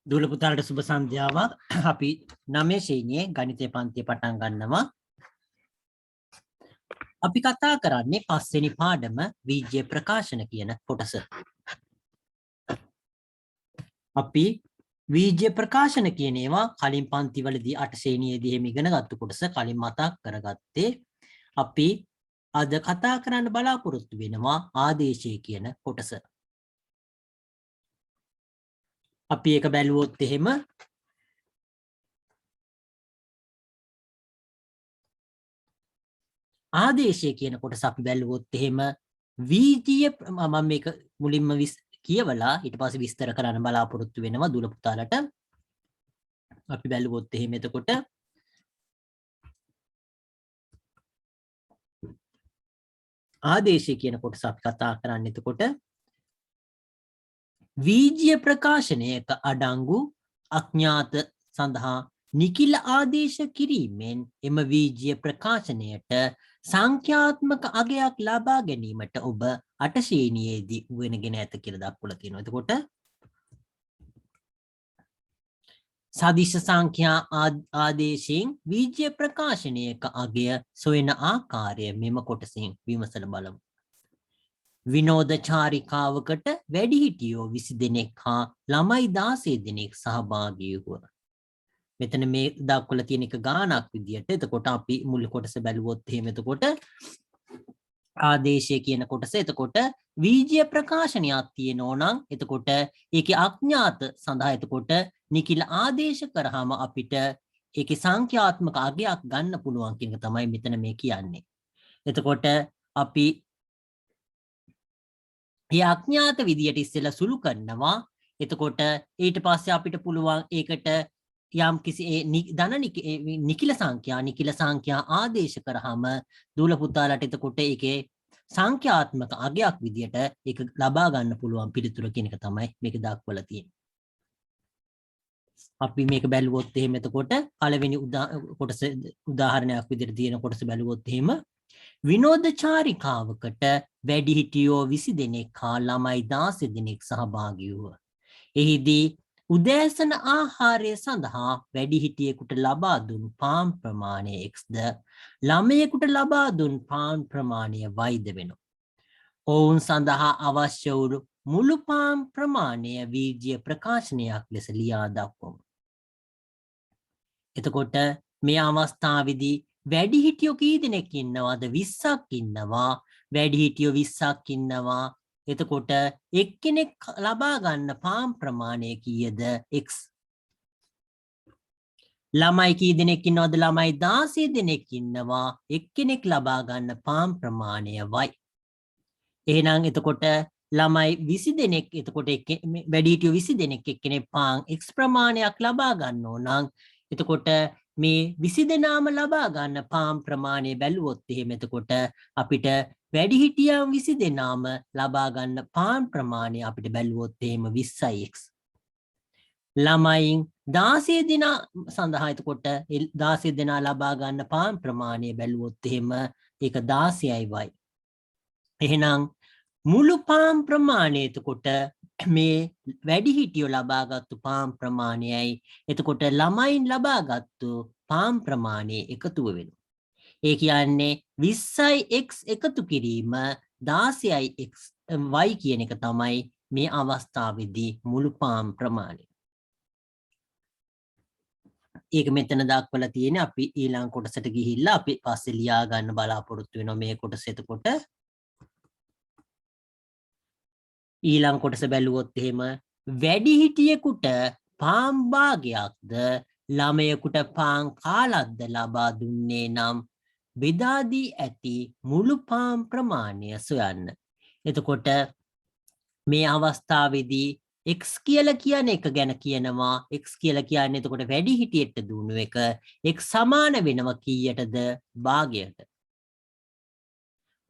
දුවල පුතාලට සුබ සන්ධ්‍යාවක්. අපි 9 ශ්‍රේණියේ ගණිතය පන්තිය පටන් ගන්නවා. අපි කතා කරන්නේ පස්වෙනි පාඩම වීජ්‍ය ප්‍රකාශන කියන කොටස. අපි වීජ්‍ය ප්‍රකාශන කියන ඒවා කලින් පන්තිවලදී 8 ශ්‍රේණියේදී එහෙම ඉගෙන ගත්ත කොටස කලින් මතක් කරගත්තේ. අපි අද කතා කරන්න බලාපොරොත්තු වෙනවා ආදේශය කියන කොටස. අපි ඒක බැලුවොත් එහෙම ආදේශය කියන කොටස අපි බැලුවොත් එහෙම වීජීය මම මේක මුලින්ම කියවලා ඊට පස්සේ විස්තර කරන්න බලාපොරොත්තු වෙනවා දුල පුතාලට. අපි බැලුවොත් එහෙම එතකොට ආදේශය කියන කොටස අපි කතා කරන්නේ එතකොට වීජීය ප්‍රකාශනයක අඩංගු අඥාත සඳහා නිකිල ආදේශ කිරීමෙන් එම වීජීය ප්‍රකාශනයට සංඛ්‍යාත්මක අගයක් ලබා ගැනීමට ඔබ 8 ශ්‍රේණියේදී උගෙනගෙන ඇත කියලා දක්වලා තියෙනවා. එතකොට සදිශ සංඛ්‍යා ආදේශයෙන් වීජීය ප්‍රකාශනයක අගය සොයන ආකාරය මෙම කොටසින් විමසලා බලමු. විනෝද චාරිකාවකට වැඩිහිටියෝ 20 දෙනෙක් හා ළමයි 16 දෙනෙක් සහභාගී වුණා. මෙතන මේ දක්වලා තියෙන එක ගානක් විදියට. එතකොට අපි මුල් කොටස බැලුවොත් එහෙම එතකොට ආදේශය කියන කොටස එතකොට වීජීය ප්‍රකාශනයක් තියෙනවා නම් එතකොට ඒකේ අඥාත සඳහා එතකොට නිකිල ආදේශ කරාම අපිට ඒකේ සංඛ්‍යාත්මක අගයක් ගන්න පුළුවන් කියන එක තමයි මෙතන මේ කියන්නේ. එතකොට අපි මේ අඥාත විදියට ඉස්සෙල්ලා සුළු කරනවා. එතකොට ඊට පස්සේ අපිට පුළුවන් ඒකට යම් කිසි නිකිල සංඛ්‍යා ආදේශ කරාම දූල පුතාලට එතකොට ඒකේ සංඛ්‍යාත්මක අගයක් විදියට ඒක ලබා ගන්න පුළුවන් පිළිතුර කියන එක තමයි මේක දක්වලා තියෙන්නේ. අපි මේක බැලුවොත් එහෙම එතකොට පළවෙනි කොටස උදාහරණයක් විදියට තියෙන කොටස බැලුවොත් එහෙම විනෝද චාරිකාවකට වැඩිහිටියෝ 20 දෙනෙක් හා ළමයි 16 දෙනෙක් සහභාගී වුණා. එහිදී උදෑසන ආහාරය සඳහා වැඩිහිටියෙකුට ලබා දුන් පාන් ප්‍රමාණය x ද ළමයෙකුට ලබා දුන් පාන් ප්‍රමාණය y ද වෙනවා. ඔවුන් සඳහා අවශ්‍ය වූ මුළු පාන් ප්‍රමාණය වීජීය ප්‍රකාශනයක් ලෙස ලියා දක්වමු. එතකොට මේ අවස්ථාවේදී වැඩිහිටියෝ කී දෙනෙක් ඉන්නවද? 20ක් ඉන්නවා. වැඩිහිටියෝ 20ක් ඉන්නවා. එතකොට එක්කෙනෙක් ලබා ගන්න පාන් ප්‍රමාණය කීයද? x. ළමයි කී දෙනෙක් ඉන්නවද? ළමයි 16 දෙනෙක් ඉන්නවා. එක්කෙනෙක් ලබා ගන්න පාන් ප්‍රමාණය y. එහෙනම් එතකොට ළමයි 20 දෙනෙක් එතකොට වැඩිහිටියෝ 20 දෙනෙක් එක්කෙනෙක් පාන් x ප්‍රමාණයක් ලබා ගන්නෝ නම් එතකොට මේ 20 දෙනාම ලබා ගන්න පාන් ප්‍රමාණය බැලුවොත් එහෙම එතකොට අපිට වැඩිහිටියන් 20 දෙනාම ලබා ගන්න පාන් ප්‍රමාණය අපිට බැලුවොත් එහෙම 20x. ළමයින් 16 දෙනා සඳහා එතකොට 16 දෙනා ලබා ගන්න පාන් ප්‍රමාණය බැලුවොත් එහෙම ඒක 16y. එහෙනම් මුළු පාන් ප්‍රමාණය එතකොට මේ වැඩිහිටියෝ ලබාගත්තු පාන් ප්‍රමාණයයි එතකොට ළමයින් ලබාගත්තු පාන් ප්‍රමාණය එකතුව වෙනවා. ඒ කියන්නේ 20x එකතු කිරීම 16x y කියන එක තමයි මේ අවස්ථාවේදී මුළු පාන් ප්‍රමාණය. ඒක මෙතන දක්වලා තියෙන්නේ. අපි ඊළඟ කොටසට ගිහිල්ලා අපි පස්සේ ලියා ගන්න බලාපොරොත්තු වෙනවා මේ කොටස. එතකොට ඊළඟ කොටස බැලුවොත් එහෙම වැඩිහිටියෙකුට පාන් භාගයක්ද ළමයෙකුට පාන් කාලක්ද ලබා දුන්නේ නම් බෙදා දී ඇති මුළු පාන් ප්‍රමාණය සොයන්න. එතකොට මේ අවස්ථාවේදී x කියලා කියන එක ගැන කියනවා. x කියලා කියන්නේ එතකොට වැඩිහිටියට දුන්නු එක. x සමාන වෙනවා කීයටද? භාගයට.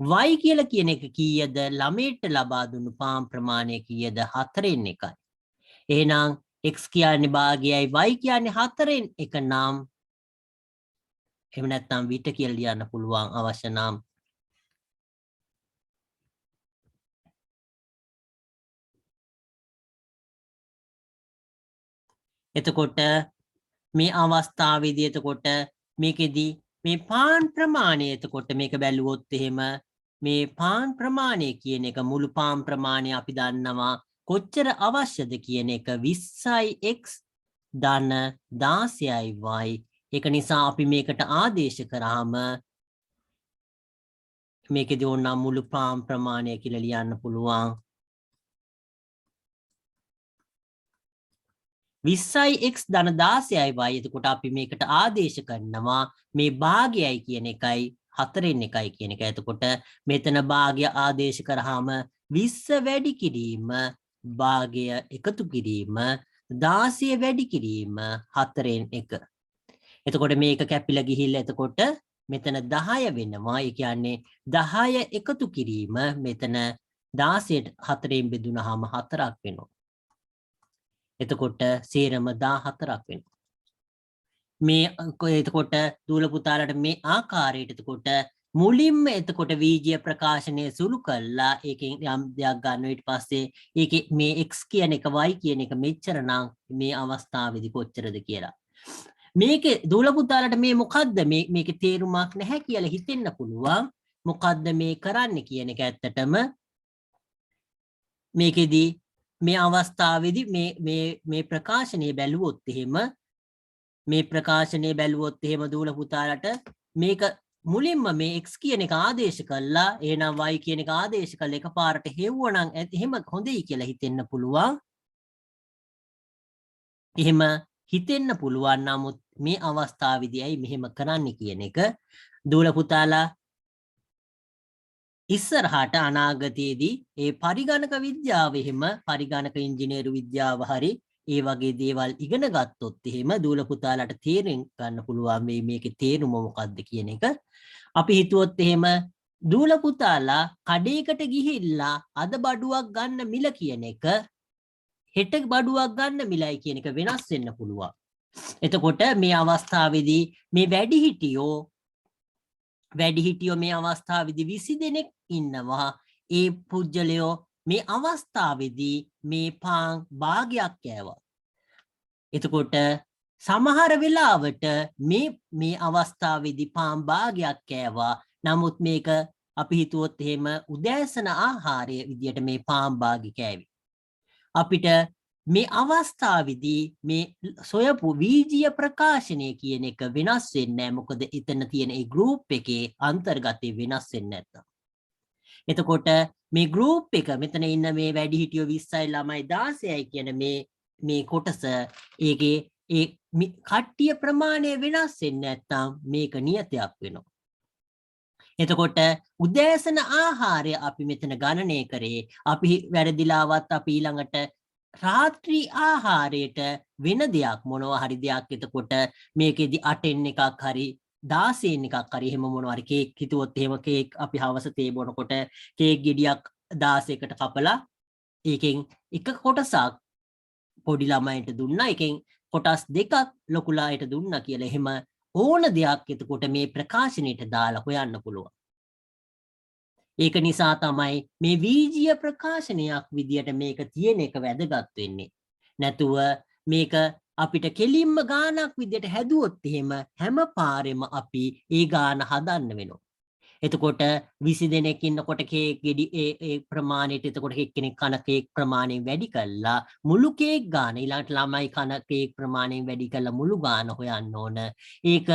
y කියලා කියන එක කීයද? ළමයට ලබා දුන්නු පාන් ප්‍රමාණය කීයද? 4න් එකයි. එහෙනම් x කියන්නේ භාගයයි y කියන්නේ 4න් එක නම් එහෙම නැත්නම් විට කියලා ලියන්න පුළුවන් අවශ්‍ය නම් එතකොට මේ අවස්ථාවේදී එතකොට මේකෙදී මේ පාන් ප්‍රමාණය එතකොට මේක බැලුවොත් එහෙම මේ පාන් ප්‍රමාණය කියන එක මුළු පාන් ප්‍රමාණය අපි දන්නවා කොච්චර අවශ්‍යද කියන එක 20x ධන 16y. ඒක නිසා අපි මේකට ආදේශ කරාම මේකෙදී ඕනනම් මුළු පාන් ප්‍රමාණය කියලා ලියන්න පුළුවන්. 20x ධන 16y. එතකොට අපි මේකට ආදේශ කරනවා මේ භාගයයි කියන එකයි 4න් එකයි කියන එක. එතකොට මෙතන භාගය ආදේශ කරාම 20 වැඩි කිරීම භාගය එකතු කිරීම 16 වැඩි කිරීම 4න් 1. එතකොට මේක කැපිලා ගිහිල්ලා එතකොට මෙතන 10 වෙනවා. ඒ කියන්නේ 10 එකතු කිරීම මෙතන 16ට 4න් බෙදුනහම 4ක් වෙනවා. එතකොට සේරම 14ක් වෙනවා. මේ එතකොට දූල පුතාලට මේ ආකාරයට එතකොට මුලින්ම එතකොට වීජය ප්‍රකාශනය සුළු කළා. ඒකෙන් යම් දෙයක් ගන්න ඊට පස්සේ ඒකේ මේ x කියන එක y කියන එක මෙච්චර නම් මේ අවස්ථාවේදී කොච්චරද කියලා. මේකේ දූල පුතාලට මේ මොකද්ද මේකේ තේරුමක් නැහැ කියලා හිතෙන්න පුළුවන්. මොකද්ද මේ කරන්නේ කියන එක ඇත්තටම මේකෙදී මේ අවස්ථාවේදී මේ ප්‍රකාශනය බැලුවොත් එහෙම මේ ප්‍රකාශනය බැලුවොත් එහෙම දූල පුතාලට මේක මුලින්ම මේ x කියන එක ආදේශ කළා එහෙනම් y කියන එක ආදේශ කළා එකපාරට හෙව්වනම් එහෙම හොඳයි කියලා හිතෙන්න පුළුවන්. එහෙම හිතෙන්න පුළුවන්. නමුත් මේ අවස්ථාවේදී ඇයි මෙහෙම කරන්න කියන එක දූල පුතාලා ඉස්සරහට අනාගතයේදී ඒ පරිගණක විද්‍යාව එහෙම පරිගණක ඉංජිනේරු විද්‍යාව හරි ඒ වගේ දේවල් ඉගෙන ගත්තොත් එහෙම දූල පුතාලට තේරුම් ගන්න පුළුවන් මේකේ තේරුම මොකක්ද කියන එක. අපි හිතුවොත් එහෙම දූල පුතාලා කඩේකට ගිහිල්ලා අද බඩුවක් ගන්න මිල කියන එක හෙට බඩුවක් ගන්න මිලයි කියන එක වෙනස් වෙන්න පුළුවන්. එතකොට මේ අවස්ථාවේදී මේ වැඩිහිටියෝ මේ අවස්ථාවේදී 20 දෙනෙක් ඉන්නවා. ඒ පුජ්‍යලයෝ මේ අවස්ථාවේදී මේ පාන් භාගයක් කෑවා. එතකොට සමහර වෙලාවට මේ අවස්ථාවේදී පාන් භාගයක් කෑවා. නමුත් මේක අපි හිතුවොත් එහෙම උදෑසන ආහාරය විදියට මේ පාන් භාගي කෑවි. අපිට මේ අවස්ථාවේදී මේ සොයපු වීජීය ප්‍රකාශනය කියන එක වෙනස් වෙන්නේ නැහැ. මොකද එතන තියෙන ඒ ගෲප් එකේ අන්තර්ගතය වෙනස් වෙන්නේ නැත්තම්. එතකොට මේ ගෲප් එක මෙතන ඉන්න මේ වැඩිහිටියෝ 20යි ළමයි 16යි කියන මේ කොටස ඒකේ ඒ කට්ටිය ප්‍රමාණය වෙනස් වෙන්නේ නැත්තම් මේක නියතයක් වෙනවා. එතකොට උදෑසන ආහාරය අපි මෙතන ගණනය කරේ අපි වැරදිලාවත් අපි ඊළඟට රාත්‍රී ආහාරයට වෙන දෙයක් මොනවා හරි දෙයක් එතකොට මේකෙදි 8න් එකක් හරි 16න් එකක් හරි එහෙම මොනවා හරි කේක් හිතුවොත් එහෙම කේක් අපි හවස තේ බොනකොට කේක් ගෙඩියක් 16කට කපලා ඒකෙන් එක කොටසක් පොඩි ළමයින්ට දුන්නා එකෙන් කොටස් දෙකක් ලොකු ළමයින්ට දුන්නා කියලා එහෙම ඕන දෙයක් එතකොට මේ ප්‍රකාශනයට දාලා හොයන්න පුළුවන්. ඒක නිසා තමයි මේ වීජීය ප්‍රකාශනයක් විදියට මේක තියෙන එක වැදගත් වෙන්නේ. නැතුව මේක අපිට කෙලින්ම ගානක් විදියට හැදුවොත් එහෙම හැම පාරෙම අපි ඒ ගාන හදන්න වෙනවා. එතකොට 20 දෙනෙක් ඉන්නකොට කේක් ගෙඩි ඒ ප්‍රමාණයට එතකොට එක්කෙනෙක් කන කේක් ප්‍රමාණය වැඩි කළා මුළු කේක් ගාන ඊළඟට ළමයි කන කේක් ප්‍රමාණය වැඩි කළා මුළු ගාන හොයන්න ඕන. ඒක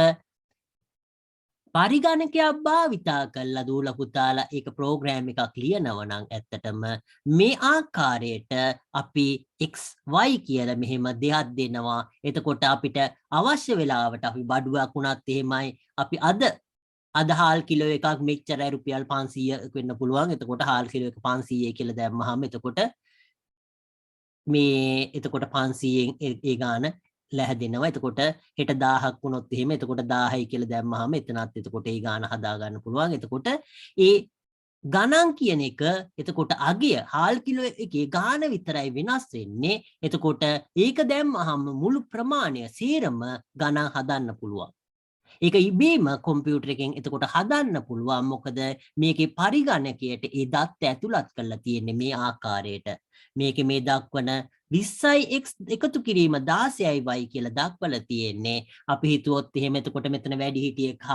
පරිගණකයක් භාවිතා කළා දූල පුතාලා ඒක ප්‍රෝග්‍රෑම් එකක් ලියනවා නම් ඇත්තටම මේ ආකාරයට අපි x y කියලා මෙහෙම දෙයක් දෙනවා. එතකොට අපිට අවශ්‍ය වෙලාවට අපි බඩුවක් වුණත් එහෙමයි අපි අද හාල් කිලෝ එකක් මෙච්චරයි රුපියල් 500 වෙන්න පුළුවන්. එතකොට හාල් කිලෝ එක 500 කියලා දැම්මහම එතකොට 500න් ඒ ගාන ලැහැදෙනවා. එතකොට හෙට 1000ක් වුණොත් එහෙම එතකොට 1000යි කියලා දැම්මහම එතනත් එතකොට ඒ ගාන හදා ගන්න පුළුවන්. එතකොට ඒ ගණන් කියන එක එතකොට අගය හාල් කිලෝ එකේ ගාන විතරයි වෙනස් වෙන්නේ. එතකොට ඒක දැම්මහම මුළු ප්‍රමාණය සේරම ගණන් හදන්න පුළුවන්. ඒක ඉබේම කොම්පියුටර් එකෙන් එතකොට හදන්න පුළුවන්. මොකද මේකේ පරිගණකයට ඒ දත්ත ඇතුළත් කරලා තියෙන්නේ මේ ආකාරයට. මේකේ මේ දක්වන 20යි x එකතු කිරීම 16යි y කියලා දක්වලා තියෙන්නේ. අපි හිතුවොත් එහෙම එතකොට මෙතන වැඩි හිටියෙක්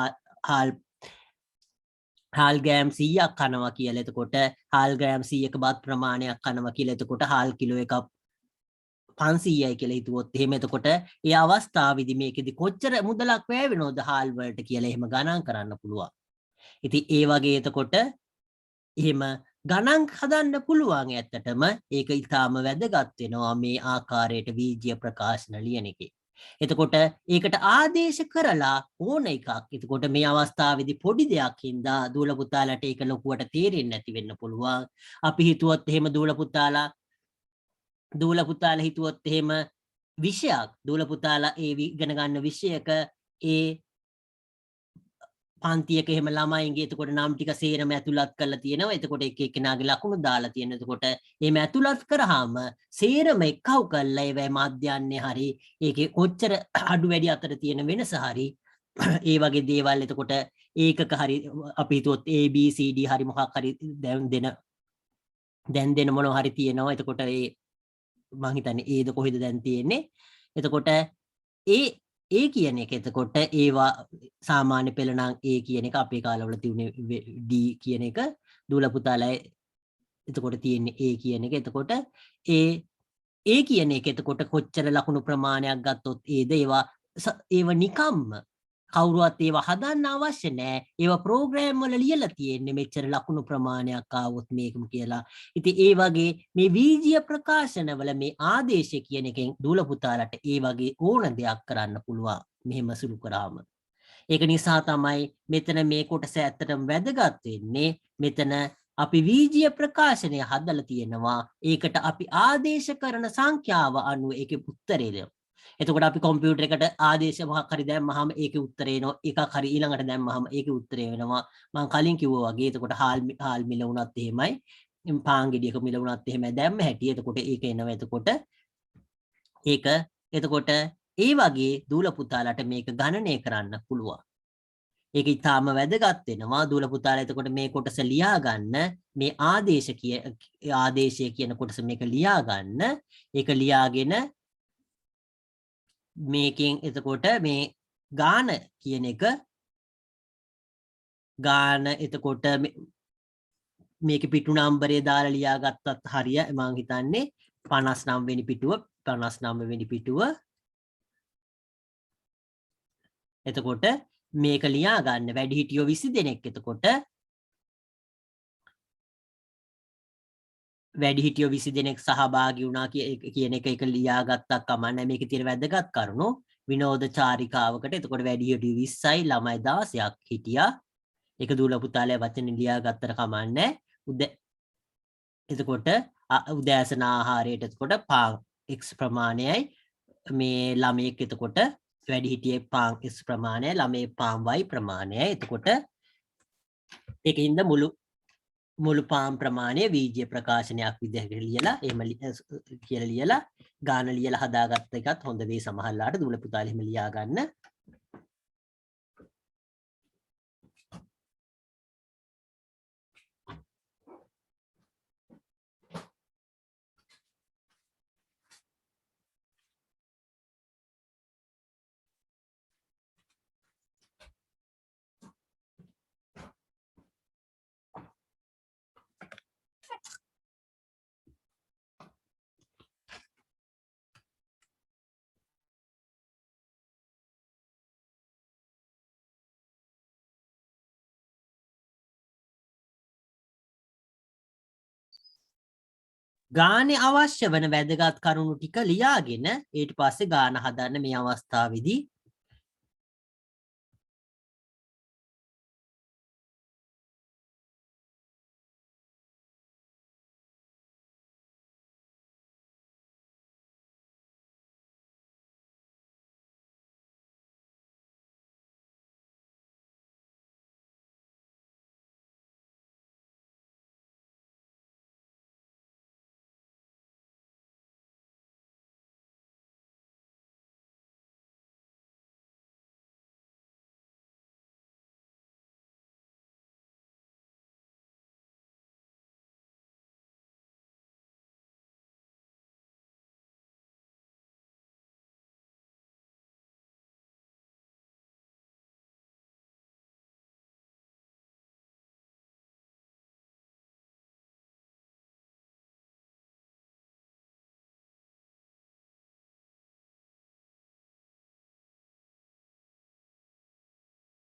හාල් ග්‍රෑම් 100ක් කනවා කියලා. එතකොට හාල් ග්‍රෑම් 100ක බත් ප්‍රමාණයක් කනවා කියලා. එතකොට හාල් කිලෝ එකක් 500යි කියලා හිතුවොත් එහෙම එතකොට ඒ අවස්ථාවේදී මේකෙදි කොච්චර මුදලක් වැය වෙනවද හාල් වලට කියලා එහෙම ගණන් කරන්න පුළුවන්. ඉතින් ඒ වගේ එතකොට එහෙම ගණන් හදන්න පුළුවන්. ඇත්තටම ඒක ඊටාම වැදගත් වෙනවා මේ ආකාරයට බීජීය ප්‍රකාශන ලියන එකේ. එතකොට ඒකට ආදේශ කරලා ඕන එකක්. එතකොට මේ අවස්ථාවේදී පොඩි දෙයක් හින්දා දූල පුතාලට ඒක ලොකුවට තේරෙන්නේ නැති වෙන්න පුළුවන්. අපි හිතුවොත් එහෙම දූල පුතාලා හිතුවොත් එහෙම විෂයක් දූල පුතාලා ඒ ඉගෙන ගන්න විෂයක ඒ පන්තියක එහෙම ළමයින්ගේ එතකොට නම් ටික සේරම ඇතුළත් කරලා තියෙනවා. එතකොට එක එක්කෙනාගේ ලකුණු දාලා තියෙනවා. එතකොට එහෙම ඇතුළත් කරාම සේරම එක්කව කරලා ඒවැ මාධ්‍යන්නේ හරි ඒකේ කොච්චර අඩු වැඩි අතර තියෙන වෙනස හරි ඒ වගේ දේවල් එතකොට ඒකක හරි අපි හිතුවොත් A B C D හරි මොකක් හරි දැන් දෙන මොනවා හරි තියෙනවා. එතකොට ඒ මං හිතන්නේ ඒද කොහෙද දැන් තියෙන්නේ. එතකොට ඒ කියන එක එතකොට ඒවා සාමාන්‍ය පෙළ නම් A කියන එක අපේ කාලවල තිබුණේ D කියන එක. දූල පුතාලා එතකොට තියෙන්නේ A කියන එක. එතකොට ඒ කියන එක එතකොට කොච්චර ලකුණු ප්‍රමාණයක් ගත්තොත් ඒව නිකම්ම කවුරුවත් ඒවා හදන්න අවශ්‍ය නැහැ. ඒවා ප්‍රෝග්‍රෑම් වල ලියලා තියෙන්නේ මෙච්චර ලකුණු ප්‍රමාණයක් ආවොත් මේකම කියලා. ඉතින් ඒ වගේ මේ බීජීය ප්‍රකාශනවල මේ ආදේශ කියන එකෙන් දූල පුතාලට ඒ වගේ ඕන දෙයක් කරන්න පුළුවන්. මෙහෙම සුළු කරාම. ඒක නිසා තමයි මෙතන මේ කොටස ඇත්තටම වැදගත් වෙන්නේ. මෙතන අපි බීජීය ප්‍රකාශනය හදලා තියෙනවා. ඒකට අපි ආදේශ කරන සංඛ්‍යාව අනුව ඒකේ උත්තරේ දෙනවා. එතකොට අපි කම්පියුටර් එකට ආදේශ මොකක් හරි දැම්මහම ඒකේ උත්තරේ එනවා. එකක් හරි ඊළඟට දැම්මහම ඒකේ උත්තරේ වෙනවා. මම කලින් කිව්වා වගේ එතකොට හාල් මිල වුණත් එහෙමයි. පාන් ගෙඩියක මිල වුණත් එහෙමයි දැම්ම හැටි. එතකොට ඒක එනවා. එතකොට ඒ වගේ දූල පුතාලට මේක ගණනය කරන්න පුළුවන්. ඒක ඉතාම වැදගත් වෙනවා. දූල පුතාලා එතකොට මේ කොටස ලියා ගන්න මේ ආදේශය කියන කොටස මේක ලියා ගන්න. ඒක ලියාගෙන මේකෙන් එතකොට මේ ගාන කියන එක ගාන එතකොට මේක පිටු නම්බරේ දාලා ලියාගත්තත් හරිය. මම හිතන්නේ 59 වෙනි පිටුව එතකොට මේක ලියා ගන්න වැඩිහිටියෝ 20 දෙනෙක්. එතකොට වැඩිහිටියෝ 20 දෙනෙක් සහභාගී වුණා කියන එක ලියාගත්තා කමන්නේ. මේකේ තියෙන වැදගත් කරුණු විනෝද චාරිකාවකට එතකොට වැඩිහිටියෝ 20යි ළමයි 16ක් හිටියා. ඒක දූල පුතාලේ වචන ලියාගත්තට කමන්නේ. එතකොට උදෑසන ආහාරයට එතකොට පාන් x ප්‍රමාණයයි මේ ළමයෙක් එතකොට වැඩිහිටියෙක් පාන් x ප්‍රමාණය ළමයේ පාන් y ප්‍රමාණයයි. එතකොට ඒකින්ද මුළු පාන් ප්‍රමාණය බීජීය ප්‍රකාශනයක් විදිහට ලියලා එහෙම කියලා ලියලා ගාන ලියලා හදාගත්ත එකත් හොඳ වෙයි. සමහරලාට දූල පුතාලා එහෙම ලියා ගන්න. ගානේ අවශ්‍ය වන වැදගත් කරුණු ටික ලියාගෙන ඊට පස්සේ ගාන හදන්න මේ අවස්ථාවේදී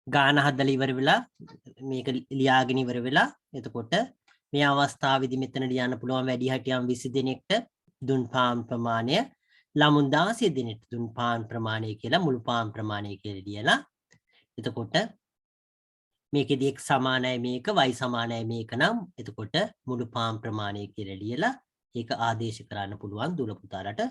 ගාන හදලා ඉවර වෙලා මේක ලියාගෙන ඉවර වෙලා එතකොට මේ අවස්ථාවේදී මෙතන ලියන්න පුළුවන් වැඩි හටියම් 20 දෙනෙක්ට දුන් පාන් ප්‍රමාණය ළමුන් 16 දෙනෙක්ට දුන් පාන් ප්‍රමාණය කියලා මුළු පාන් ප්‍රමාණය කියලා ලියලා එතකොට මේකෙදී x සමානයි මේක y සමානයි මේක නම් එතකොට මුළු පාන් ප්‍රමාණය කියලා ලියලා ඒක ආදේශ කරන්න පුළුවන් දුර පුතාලට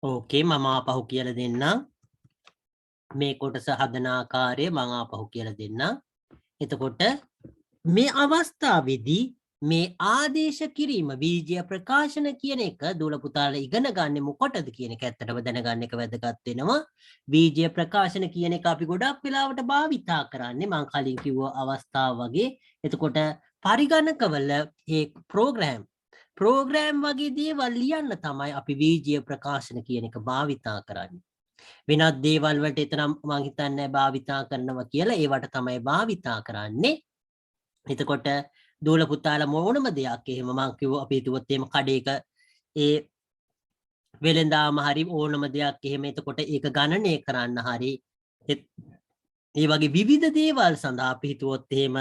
ඕකේ මම ආපහු කියලා දෙන්නම් මේ කොටස හදන ආකාරය මම ආපහු කියලා දෙන්නම් එතකොට මේ අවස්ථාවේදී මේ ආදේශ කිරීම බීජය ප්‍රකාශන කියන එක දූල පුතාලා ඉගෙන ගන්න මොකටද කියන එක ඇත්තටම දැනගන්න එක වැදගත් වෙනවා බීජය ප්‍රකාශන කියන එක අපි ගොඩක් වෙලාවට භාවිතා කරන්නේ මම කලින් කිව්ව අවස්ථාව වගේ එතකොට පරිගණකවල ඒ ප්‍රෝග්‍රෑම් වගේ දේවල් ලියන්න තමයි අපි බීජය ප්‍රකාශන කියන එක භාවිතා කරන්නේ වෙනත් දේවල් වලට එතරම් මම හිතන්නේ භාවිතා කරනවා කියලා ඒවට තමයි භාවිතා කරන්නේ එතකොට දූල පුතාලා මොනම දෙයක් එහෙම මම කිව්ව අපි හිතුවොත් එහෙම කඩේක ඒ වෙලඳාම හරි ඕනම දෙයක් එහෙම එතකොට ඒක ගණනය කරන්න හරි ඒ වගේ විවිධ දේවල් සඳහා අපි හිතුවොත් එහෙම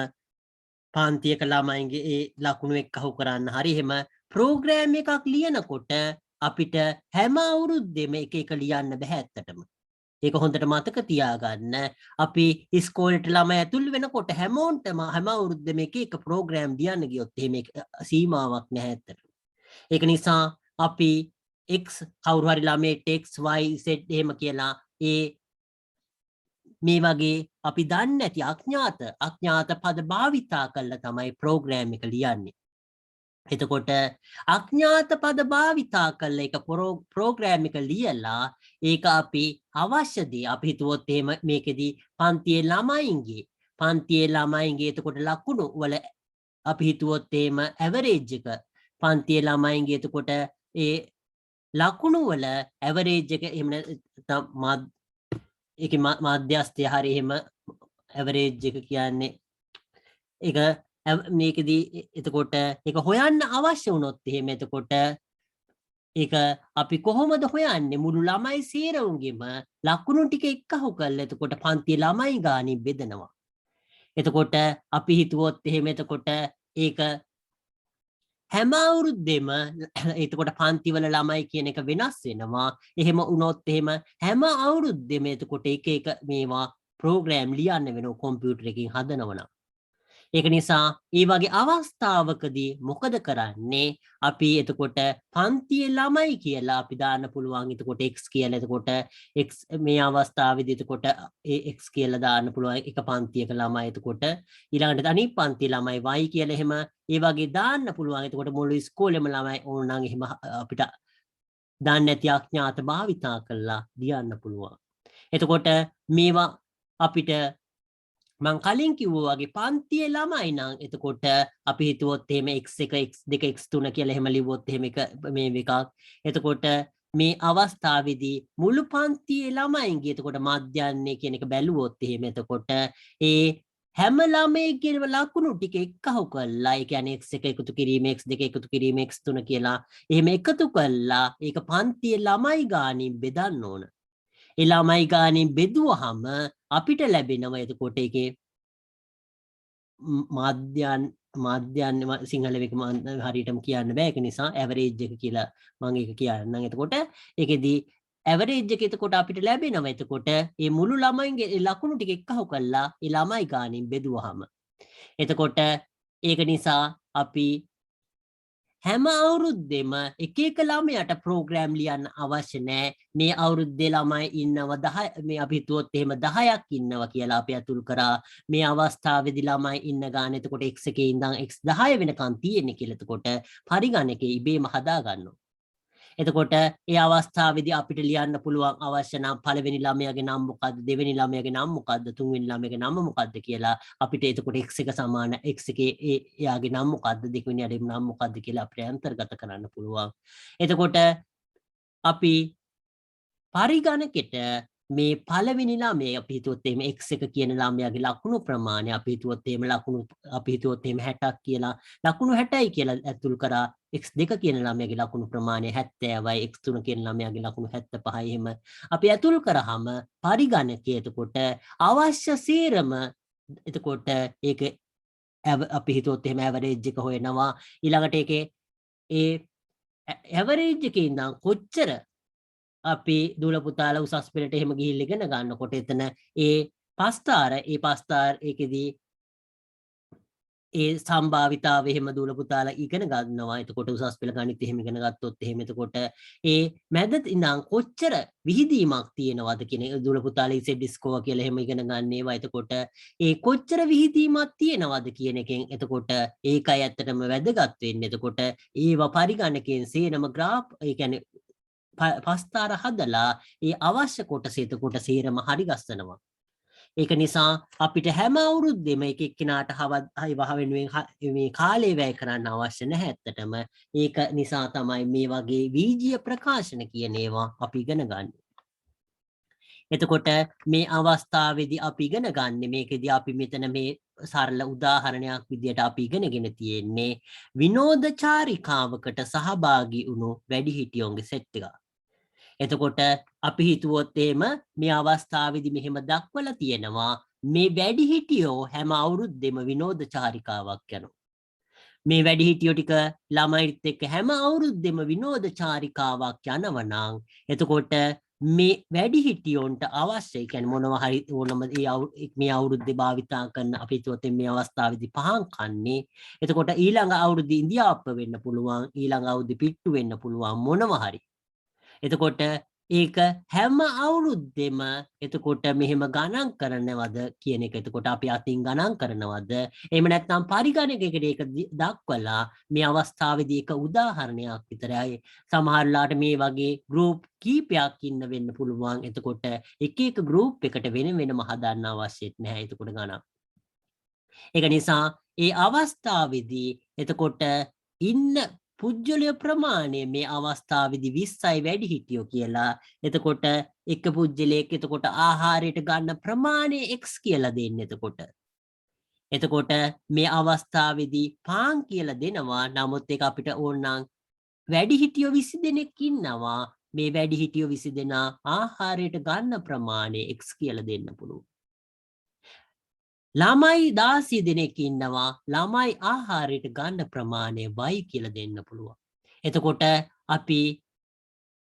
පාන්තියක ළමයින්ගේ ඒ ලකුණු එක්කහු කරන්න හරි එහෙම ප්‍රෝග්‍රෑම් එකක් ලියනකොට අපිට හැම අවුරුද්දෙම එක ලියන්න බෑ ඇත්තටම ඒක හොඳට මතක තියාගන්න අපි ඉස්කෝලේට ළමයි ඇතුල් වෙනකොට හැමෝටම හැම අවුරුද්දෙම එක ප්‍රෝග්‍රෑම් ලියන්න ගියොත් එහෙම සීමාවක් නැහැ ඇත්තට. ඒක නිසා අපි x කවුරු හරි ළමයට x y z එහෙම කියලා ඒ මේ වගේ අපි දන්නේ නැති අඥාත පද භාවිතා කරලා තමයි ප්‍රෝග්‍රෑම් එක ලියන්නේ. එතකොට අඥාත පද භාවිතා කරලා එක ප්‍රෝග්‍රෑම් එක ලියලා ඒක අපි අවශ්‍ය දේ අපි හිතුවොත් එහෙම මේකෙදි පන්තියේ ළමයින්ගේ එතකොට ලකුණු වල අපි හිතුවොත් එහෙම ඇවරේජ් එක පන්තියේ ළමයින්ගේ එතකොට ඒ ලකුණු වල ඇවරේජ් එක එහෙම ඒක මධ්‍යස්ථය හරි එහෙම ඇවරේජ් එක කියන්නේ ඒක මේකදී එතකොට ඒක හොයන්න අවශ්‍ය වුණොත් එහෙම එතකොට ඒක අපි කොහොමද හොයන්නේ මුළු ළමයි සේරවුන්ගෙම ලකුණු ටික එක්කහු කරලා එතකොට පන්ති ළමයි ගානින් බෙදනවා එතකොට අපි හිතුවොත් එහෙම එතකොට ඒක හැම අවුරුද්දෙම එතකොට පන්තිවල ළමයි කියන එක වෙනස් වෙනවා එහෙම වුණොත් එහෙම හැම අවුරුද්දෙම එතකොට එක මේවා ප්‍රෝග්‍රෑම් ලියන්න වෙනවා කම්පියුටර් එකකින් හදනවනම් ඒක නිසා ඒ වගේ අවස්ථාවකදී මොකද කරන්නේ අපි එතකොට පන්තියේ ළමයි කියලා අපි දාන්න පුළුවන් එතකොට x කියලා එතකොට x මේ අවස්ථාවේදී එතකොට x කියලා දාන්න පුළුවන් එක පන්තියක ළමයි එතකොට ඊළඟට අනිත් පන්තියේ ළමයි y කියලා එහෙම ඒ වගේ දාන්න පුළුවන් එතකොට මුළු ඉස්කෝලේම ළමයි ඕනනම් එහෙම අපිට දාන්න නැති අඥාත භාවිතා කරලා ලියන්න පුළුවන් එතකොට මේවා අපිට මං කලින් කිව්වා වගේ පන්තියේ ළමයි නම් එතකොට අපි හිතුවොත් එහෙම x1 x2 x3 කියලා එහෙම ලිව්වොත් එහෙම එක මේ එකක් එතකොට මේ අවස්ථාවේදී මුළු පන්තියේ ළමයින්ගේ එතකොට මධ්‍යන්නේ කියන එක බැලුවොත් එහෙම එතකොට ඒ හැම ළමයෙක්ගේම ලකුණු ටික එක්කහු කරලා ඒ කියන්නේ x1 එකතු කිරීම x2 එකතු කිරීම x3 කියලා එහෙම එකතු කරලා ඒක පන්තියේ ළමයි ගානින් බෙදන්න ඕන ඒ ළමයි ගානින් බෙදුවහම අපිට ලැබෙනවා එතකොට ඒකේ මාධ්‍යන් සිංහල එක හරියටම කියන්න බෑ ඒක නිසා ඇවරේජ් එක කියලා මම ඒක කියන්නම් එතකොට ඒකෙදී ඇවරේජ් එක එතකොට අපිට ලැබෙනවා එතකොට මේ මුළු ළමයින්ගේ ලකුණු ටික එක්කහු කරලා ඒ ළමයි ගානින් බෙදුවහම එතකොට ඒක නිසා අපි හැම අවුරුද්දෙම එක එක ළමයට ප්‍රෝග්‍රෑම් ලියන්න අවශ්‍ය නැහැ. මේ අවුරුද්දේ ළමයි ඉන්නවා 10 මේ අපි හිතුවොත් එහෙම 10ක් ඉන්නවා කියලා අපි අතුල් කරා. මේ අවස්ථාවේදී ළමයි ඉන්න ගාන එතකොට x එකේ ඉඳන් x 10 වෙනකන් තියෙන්නේ කියලා එතකොට පරිගණකේ ඉබේම හදා ගන්නවා. එතකොට ඒ අවස්ථාවේදී අපිට ලියන්න පුළුවන් අවශ්‍ය නම් පළවෙනි ළමයාගේ නම මොකද්ද දෙවෙනි ළමයාගේ නම මොකද්ද තුන්වෙනි ළමයාගේ නම මොකද්ද කියලා අපිට එතකොට x එක සමාන x එකේ එයාගේ නම මොකද්ද දෙවෙනි යාගේ නම මොකද්ද කියලා අපිට අන්තර්ගත කරන්න පුළුවන්. එතකොට අපි පරිගණකෙට මේ පළවෙනි ළමයා අපි හිතුවොත් එහෙම x එක කියන ළමයාගේ ලකුණු ප්‍රමාණය අපි හිතුවොත් එහෙම ලකුණු අපි හිතුවොත් එහෙම 60ක් කියලා ලකුණු 60යි කියලා ඇතුල් කරා x2 කියන ළමයාගේ ලකුණු ප්‍රමාණය 70යි x3 කියන ළමයාගේ ලකුණු 75යි එහෙම අපි ඇතුල් කරාම පරිගණකයේ එතකොට අවශ්‍ය සේරම එතකොට ඒක අපි හිතුවොත් එහෙම ඇවරේජ් එක හොයනවා ඊළඟට ඒකේ ඒ ඇවරේජ් එකේ ඉඳන් කොච්චර අපි දුල පුතාලා උසස් පෙළට එහෙම ගිහිල්ලා ඉගෙන ගන්නකොට එතන ඒ පස්තාර ඒකෙදී ඒ සම්භාවිතාව එහෙම දුල පුතාලා ඉගෙන ගන්නවා. එතකොට උසස් පෙළ ගණිත එහෙම ඉගෙන ගත්තොත් එහෙම එතකොට ඒ මැද ඉඳන් කොච්චර විහිදීමක් තියෙනවද කියන දුල පුතාලා ඉසෙඩ් ස්කෝර් කියලා එහෙම ඉගෙන ගන්න ඒවා. එතකොට ඒ කොච්චර විහිදීමක් තියෙනවද කියන එකෙන් එතකොට ඒකයි ඇත්තටම වැදගත් වෙන්නේ. එතකොට ඒවා පරිගණකයෙන් සේනම ග්‍රාෆ් ඒ කියන්නේ පස්තාර හදලා ඒ අවශ්‍ය කොටස එතකොට සේරම හරි ගස්සනවා. ඒක නිසා අපිට හැම අවුරුද්දෙම එක එක්කිනාට වහ වෙනුවෙන් මේ කාලය වැය කරන්න අවශ්‍ය නැහැ ඇත්තටම. ඒක නිසා තමයි මේ වගේ වීජීය ප්‍රකාශන කියන ඒවා අපි ඉගෙන ගන්න. එතකොට මේ අවස්ථාවේදී අපි ඉගෙන ගන්න මේකෙදී අපි මෙතන මේ සරල උදාහරණයක් විදියට අපි ඉගෙනගෙන තියෙන්නේ විනෝදචාරිකාවකට සහභාගී වුණු වැඩිහිටියෝන්ගේ සෙට් එකක්. එතකොට අපි හිතුවොත් එහෙම මේ අවස්ථාවේදී මෙහෙම දක්වලා තියෙනවා මේ වැඩිහිටියෝ හැම අවුරුද්දෙම විනෝදචාරිකාවක් යනවා. මේ වැඩිහිටියෝ ටික ළමයිත් එක්ක හැම අවුරුද්දෙම විනෝදචාරිකාවක් යනවා නම් එතකොට මේ වැඩිහිටියොන්ට අවශ්‍ය කියන්නේ මොනවා හරි ඕනම මේ අවුරුද්දේ භාවිතා කරන අපි හිතුවොත් මේ අවස්ථාවේදී පහන් කන්නේ. එතකොට ඊළඟ අවුරුද්දේ ඉන්දියාප්ප වෙන්න පුළුවන් ඊළඟ අවුරුද්දේ පිට්ටු වෙන්න පුළුවන් මොනවා හරි. එතකොට ඒක හැම අවුරුද්දෙම එතකොට මෙහෙම ගණන් කරනවද කියන එක එතකොට අපි අතින් ගණන් කරනවද එහෙම නැත්නම් පරිගණකයකට ඒක දක්වලා මේ අවස්ථාවේදී එක උදාහරණයක් විතරයි සමහරලාට මේ වගේ ගෲප් කීපයක් ඉන්න වෙන්න පුළුවන්. එතකොට එක එක ගෲප් එකට වෙන වෙනම හදන්න අවශ්‍යත් නැහැ එතකොට ගණන්. ඒක නිසා ඒ අවස්ථාවේදී එතකොට ඉන්න පුජ්‍යලය ප්‍රමාණය මේ අවස්ථාවේදී 20යි වැඩි හිටියෝ කියලා. එතකොට එක පුජ්‍යලයක එතකොට ආහාරයට ගන්න ප්‍රමාණය x කියලා දෙන්නේ එතකොට මේ අවස්ථාවේදී පාන් කියලා දෙනවා. නමුත් ඒක අපිට ඕනනම් වැඩි හිටියෝ 20 දෙනෙක් ඉන්නවා. මේ වැඩි හිටියෝ 20 දෙනා ආහාරයට ගන්න ප්‍රමාණය x කියලා දෙන්න පුළුවන්. ළමයි 16 දෙනෙක් ඉන්නවා. ළමයි ආහාරයට ගන්න ප්‍රමාණය y කියලා දෙන්න පුළුවන්. එතකොට අපි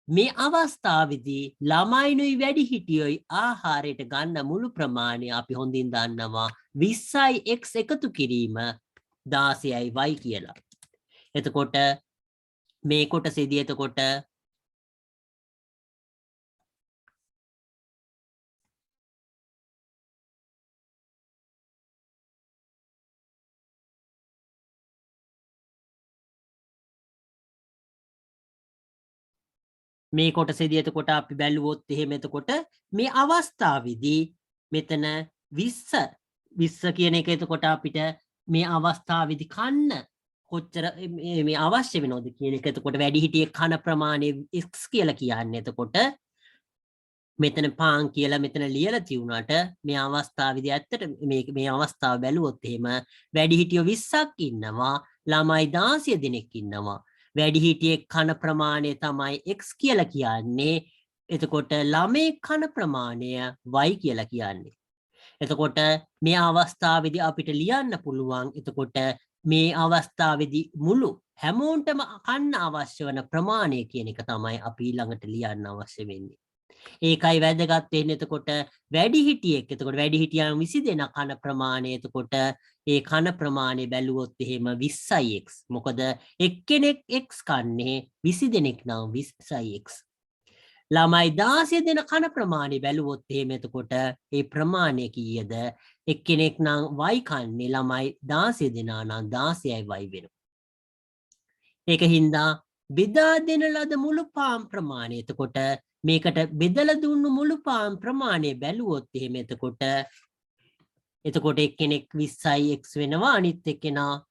මේ අවස්ථාවේදී ළමයිනුයි වැඩිහිටියොයි ආහාරයට ගන්න මුළු ප්‍රමාණය අපි හොඳින් දන්නවා 20යි x එකතු කිරීම 16යි y කියලා. එතකොට මේ කොටසේදී එතකොට මේ කොටසේදී එතකොට අපි බැලුවොත් එහෙම එතකොට මේ අවස්ථාවේදී මෙතන 20 කියන එක එතකොට අපිට මේ අවස්ථාවේදී කන්න කොච්චර මේ අවශ්‍ය වෙනවද කියන එක එතකොට වැඩිහිටියෙක් කන ප්‍රමාණය x කියලා කියන්නේ. එතකොට මෙතන පාන් කියලා මෙතන ලියලා තියුණාට මේ අවස්ථාවේදී ඇත්තට මේ අවස්ථාව බැලුවොත් එහෙම වැඩිහිටියෝ 20ක් ඉන්නවා. ළමයි 16 දෙනෙක් ඉන්නවා. වැඩිහිටියෙක් කන ප්‍රමාණය තමයි x කියලා කියන්නේ. එතකොට ළමේ කන ප්‍රමාණය y කියලා කියන්නේ. එතකොට මේ අවස්ථාවේදී අපිට ලියන්න පුළුවන් එතකොට මේ අවස්ථාවේදී මුළු හැමෝටම කන්න අවශ්‍ය වන ප්‍රමාණය කියන එක තමයි අපි ඊළඟට ලියන්න අවශ්‍ය වෙන්නේ. ඒකයි වැදගත් වෙන්නේ. එතකොට වැඩිහිටියෙක් එතකොට වැඩිහිටියන් 20 දෙනා කන ප්‍රමාණය එතකොට ඒ කන ප්‍රමාණය බැලුවොත් එහෙම 20යි x. මොකද එක්කෙනෙක් x කන්නේ 20 දෙනෙක් නම් 20යි x. ළමයි 16 දෙන කන ප්‍රමාණය බැලුවොත් එහෙම එතකොට ඒ ප්‍රමාණය කීයද? එක්කෙනෙක් නම් y කන්නේ ළමයි 16 දෙනා නම් 16යි y වෙනවා. ඒක හින්දා බෙදා දෙන ලද මුළු පාම් ප්‍රමාණය එතකොට මේකට බෙදලා දුන්නු මුළු පාම් ප්‍රමාණය බැලුවොත් එහෙම එතකොට එක්කෙනෙක් 20යි x වෙනවා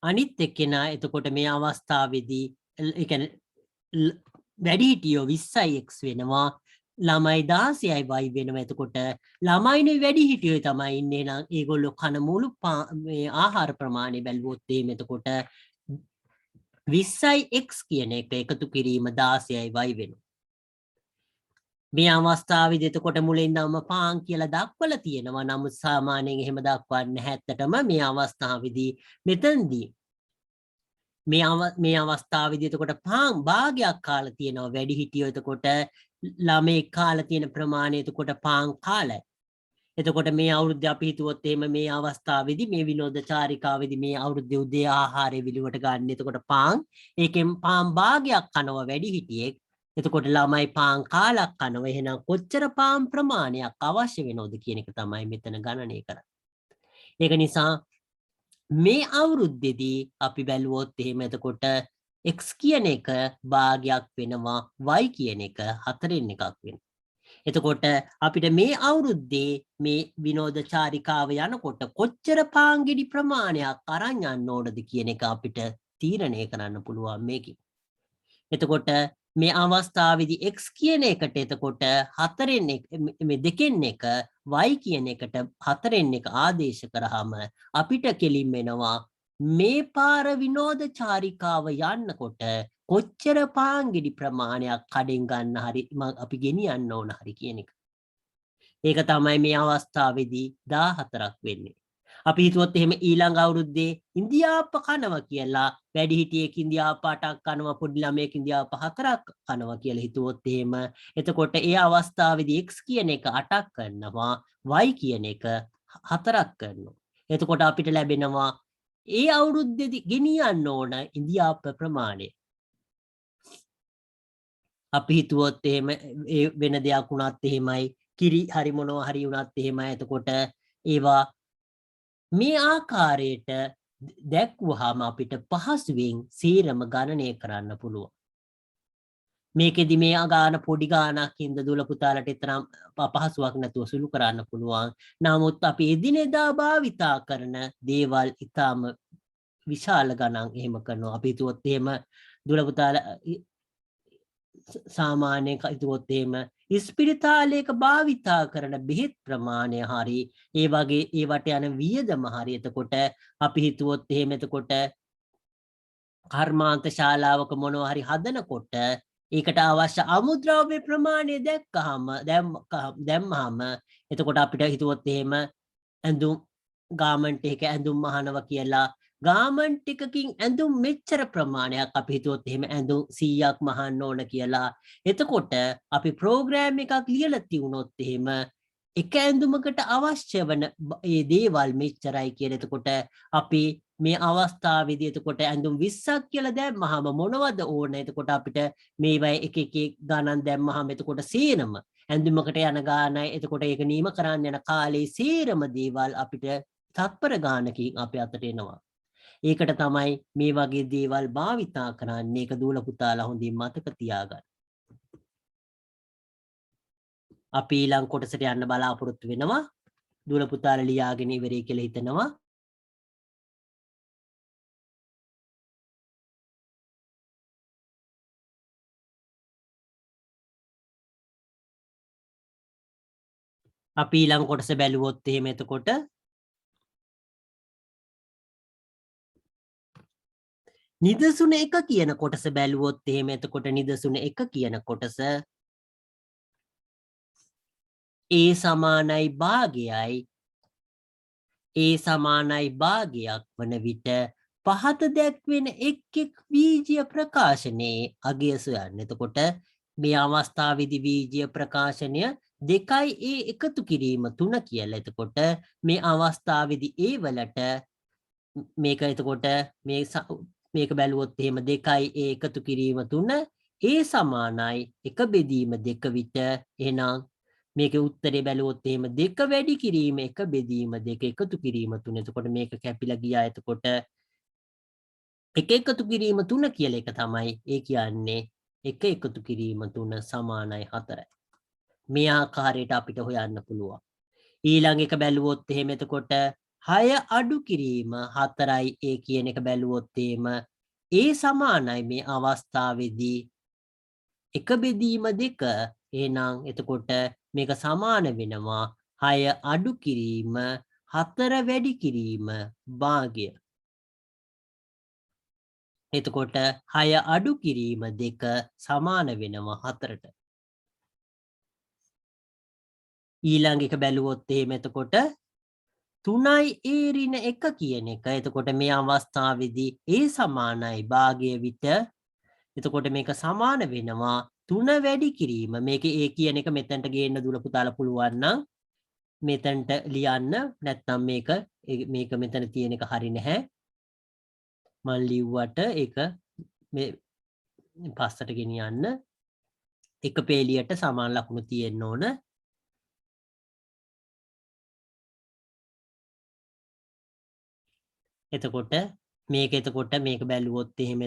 අනිත් එක්කෙනා එතකොට මේ අවස්ථාවේදී ඒ කියන්නේ වැඩිහිටියෝ 20යි x වෙනවා ළමයි 16යි y වෙනවා. එතකොට ළමයිනේ වැඩිහිටියෝ තමයි ඉන්නේ නම් ඒගොල්ලෝ කන මුළු මේ ආහාර ප්‍රමාණය බැලුවොත් එහෙම එතකොට 20යි x කියන එක එකතු කිරීම 16යි y වෙනවා. මේ අවස්ථාවේදී එතකොට මුලින්දම පාන් කියලා දක්වලා තියෙනවා. නමුත් සාමාන්‍යයෙන් එහෙම දක්වන්නේ නැහැ. ඇත්තටම මේ අවස්ථාවේදී මෙතනදී මේ අවස්ථාවේදී එතකොට පාන් භාගයක් කාලා තියෙනවා වැඩිහිටියෝ. එතකොට ළමයි කාලා තියෙන ප්‍රමාණය එතකොට පාන් කාලයි. එතකොට මේ අවුරුද්දේ අපි හිතුවොත් එහෙම මේ අවස්ථාවේදී මේ විනෝද චාරිකාවේදී මේ අවුරුද්දේ උදේ ආහාරය විලුවට ගන්න. එතකොට පාන් ඒකෙන් පාන් භාගයක් කනවා වැඩිහිටියෙක්. එතකොට ළමයි පාන් කාලක් කනවා. එහෙනම් කොච්චර පාන් ප්‍රමාණයක් අවශ්‍ය වෙනවද කියන එක තමයි මෙතන ගණනය කරන්නේ. ඒක නිසා මේ අවුරුද්දේදී අපි බැලුවොත් එහෙම එතකොට x කියන එක භාගයක් වෙනවා y කියන එක 4න් එකක් වෙනවා. එතකොට අපිට මේ අවුරුද්දේ මේ විනෝද චාරිකාව යනකොට කොච්චර පාන්ගෙඩි ප්‍රමාණයක් අරන් යන්න ඕනද කියන එක අපිට තීරණය කරන්න පුළුවන් මේකෙන්. එතකොට මේ අවස්ථාවේදී x කියන එකට එතකොට 4න් මේ දෙකෙන් එක y කියන එකට 4න් එක ආදේශ කරාම අපිට කෙලින් වෙනවා මේ පාර විනෝද චාරිකාව යන්නකොට කොච්චර පාන්ගෙඩි ප්‍රමාණයක් කඩෙන් ගන්න හරි අපි ගෙනියන්න ඕන හරි කියන එක. ඒක තමයි මේ අවස්ථාවේදී 14ක් වෙන්නේ. අපි හිතුවොත් එහෙම ඊළඟ අවුරුද්දේ ඉන්දියාප්ප කනවා කියලා වැඩිහිටියෙක් ඉන්දියාප්ප 8ක් කනවා පොඩි ළමයෙක් ඉන්දියාප්ප 4ක් කනවා කියලා හිතුවොත් එහෙම එතකොට ඒ අවස්ථාවේදී x කියන එක 8ක් කරනවා y කියන එක 4ක් කරනවා. එතකොට අපිට ලැබෙනවා ඒ අවුරුද්දේදී ගෙනියන්න ඕන ඉන්දියාප්ප ප්‍රමාණය. අපි හිතුවොත් එහෙම වෙන දෙයක් වුණත් එහෙමයි කිරි හරි මොනවා හරි වුණත් එහෙමයි. එතකොට ඒවා මේ ආකාරයට දැක්වුවාම අපිට පහසුවෙන් සීරම ගණනය කරන්න පුළුවන්. මේකෙදි මේ ගාන පොඩි ගානක් හින්දා දුල පුතාලට තරම් පහසුවක් නැතුව සුළු කරන්න පුළුවන්. නමුත් අපි එදිනෙදා භාවිතා කරන දේවල් ඊටාම විශාල ගණන් එහෙම කරනවා. අපි හිතුවොත් එහෙම දුල පුතාලා සාමාන්‍යයෙන් හිතුවොත් එහෙම ඉස්පිරිතාලයක භාවිතා කරන බෙහෙත් ප්‍රමාණය හරි ඒ වගේ ඒවට යන වියදම හරි එතකොට අපි හිතුවොත් එහෙම එතකොට කර්මාන්ත ශාලාවක මොනවා හරි හදනකොට ඒකට අවශ්‍ය අමුද්‍රව්‍ය ප්‍රමාණය දැම්මහම එතකොට අපිට හිතුවොත් එහෙම ඇඳුම් ගාමන්ට් එක ඇඳුම් මහනවා කියලා ගාමන්ට් එකකින් ඇඳුම් මෙච්චර ප්‍රමාණයක් අපි හිතුවොත් එහෙම ඇඳුම් 100ක් මහන්න ඕන කියලා. එතකොට අපි ප්‍රෝග්‍රෑම් එකක් ලියලා තියුණොත් එහෙම එක ඇඳුමකට අවශ්‍ය වන ඒ දේවල් මෙච්චරයි කියලා. එතකොට අපි මේ අවස්ථාවේදී එතකොට ඇඳුම් 20ක් කියලා දැම්මහම මොනවද ඕන? එතකොට අපිට මේවයි එක ගණන් දැම්මහම එතකොට සේරම ඇඳුමකට යන ගානයි එතකොට ඒක නීම කරන්න යන කාලේ සේරම දේවල් අපිට තත්පර ගානකින් අපේ අතට එනවා. ඒකට තමයි මේ වගේ දේවල් භාවිතා කරන්නේ. ඒක දූල පුතාලා හොඳින් මතක තියාගන්න. අපි ඊළඟ කොටසට යන්න බලාපොරොත්තු වෙනවා. දූල පුතාලා ලියාගෙන ඉවරයි කියලා හිතනවා. අපි ඊළඟ කොටස බැලුවොත් එහෙම එතකොට නිදසුන එක කියන කොටස බැලුවොත් එහෙම එතකොට නිදසුන එක කියන කොටස ඒ සමානයි භාගයක් වන විට පහත දැක්වෙන එක් බීජීය ප්‍රකාශනයේ අගය සොයන්න. එතකොට මේ අවස්ථාවේදී බීජය ප්‍රකාශනය 2යි ඒ එකතු කිරීම 3 කියලා. එතකොට මේ අවස්ථාවේදී ඒ වලට මේක එතකොට මේක බැලුවොත් එහෙම 2යි ඒ එකතු කිරීම 3 ඒ සමානයි 1 බෙදීම 2 විට. එහෙනම් මේකේ උත්තරේ බැලුවොත් එහෙම 2 වැඩි කිරීම 1 බෙදීම 2 එකතු කිරීම 3. එතකොට මේක කැපිලා ගියා. එතකොට 1 එකතු කිරීම 3 කියලා එක තමයි. ඒ කියන්නේ 1 එකතු කිරීම 3 සමානයි 4යි. මේ ආකාරයට අපිට හොයන්න පුළුවන්. ඊළඟ එක බැලුවොත් එහෙම එතකොට 6 අඩු කිරීම 4යි ඒ කියන එක බැලුවොත් එහෙම ඒ සමානයි මේ අවස්ථාවේදී 1 බෙදීම 2. එහෙනම් එතකොට මේක සමාන වෙනවා 6 අඩු කිරීම 4 වැඩි කිරීම භාගය. එතකොට 6 අඩු කිරීම 2 සමාන වෙනවා 4ට. ඊළඟ එක බැලුවොත් එහෙම එතකොට 3යි ඒ ඍණ 1 කියන එක. එතකොට මේ අවස්ථාවේදී ඒ සමානයි භාගය විට. එතකොට මේක සමාන වෙනවා 3 වැඩි කිරීම. මේකේ ඒ කියන එක මෙතනට ගේන්න දුල පුතාලා පුළුවන් නම් මෙතනට ලියන්න. නැත්නම් මේක මෙතන තියෙන එක හරි නැහැ. මම ලිව්වට ඒක මේ පස්සට ගෙනියන්න. එක පේලියට සමාන ලකුණු තියෙන්න ඕන. එතකොට මේක බැලුවොත් එහෙම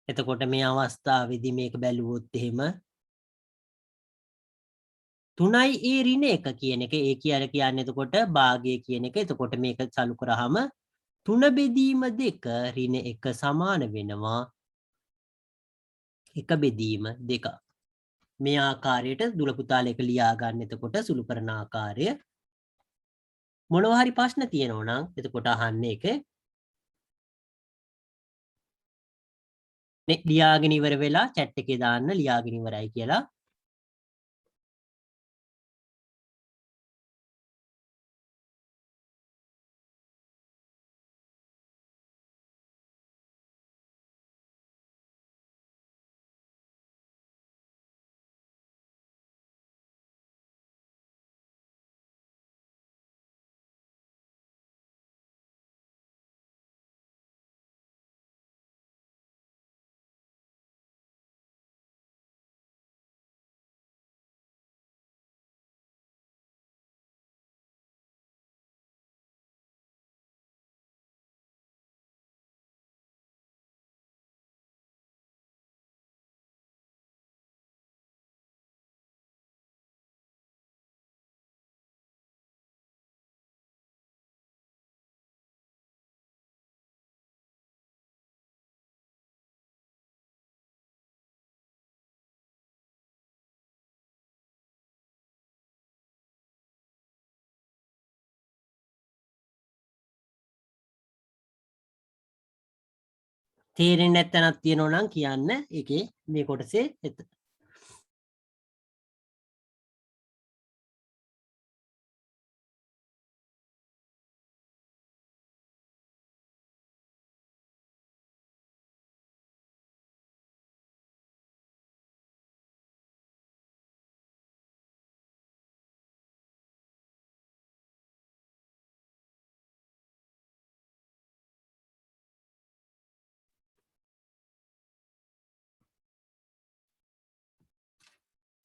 එතකොට මේ අවස්ථාවේදී මේක බැලුවොත් එහෙම 3යි ඒ ඍණ 1 කියන එක. ඒ කියන්නේ එතකොට භාගය කියන එක. එතකොට මේක සලු කරාම 3 බෙදීම 2 ඍණ 1 සමාන වෙනවා 1 බෙදීම 2. මේ ආකාරයට දුල පුතාලා එක ලියා ගන්න. එතකොට සුළු කරන ආකාරය. මොනවා හරි ප්‍රශ්න තියෙනවා නම් එතකොට අහන්න ඒක. ලියාගෙන ඉවර වෙලා chat එකේ දාන්න ලියාගෙන ඉවරයි කියලා. තේරෙන්නේ නැත්නම් තියෙනවා නම් කියන්න. ඒකේ මේ කොටසේ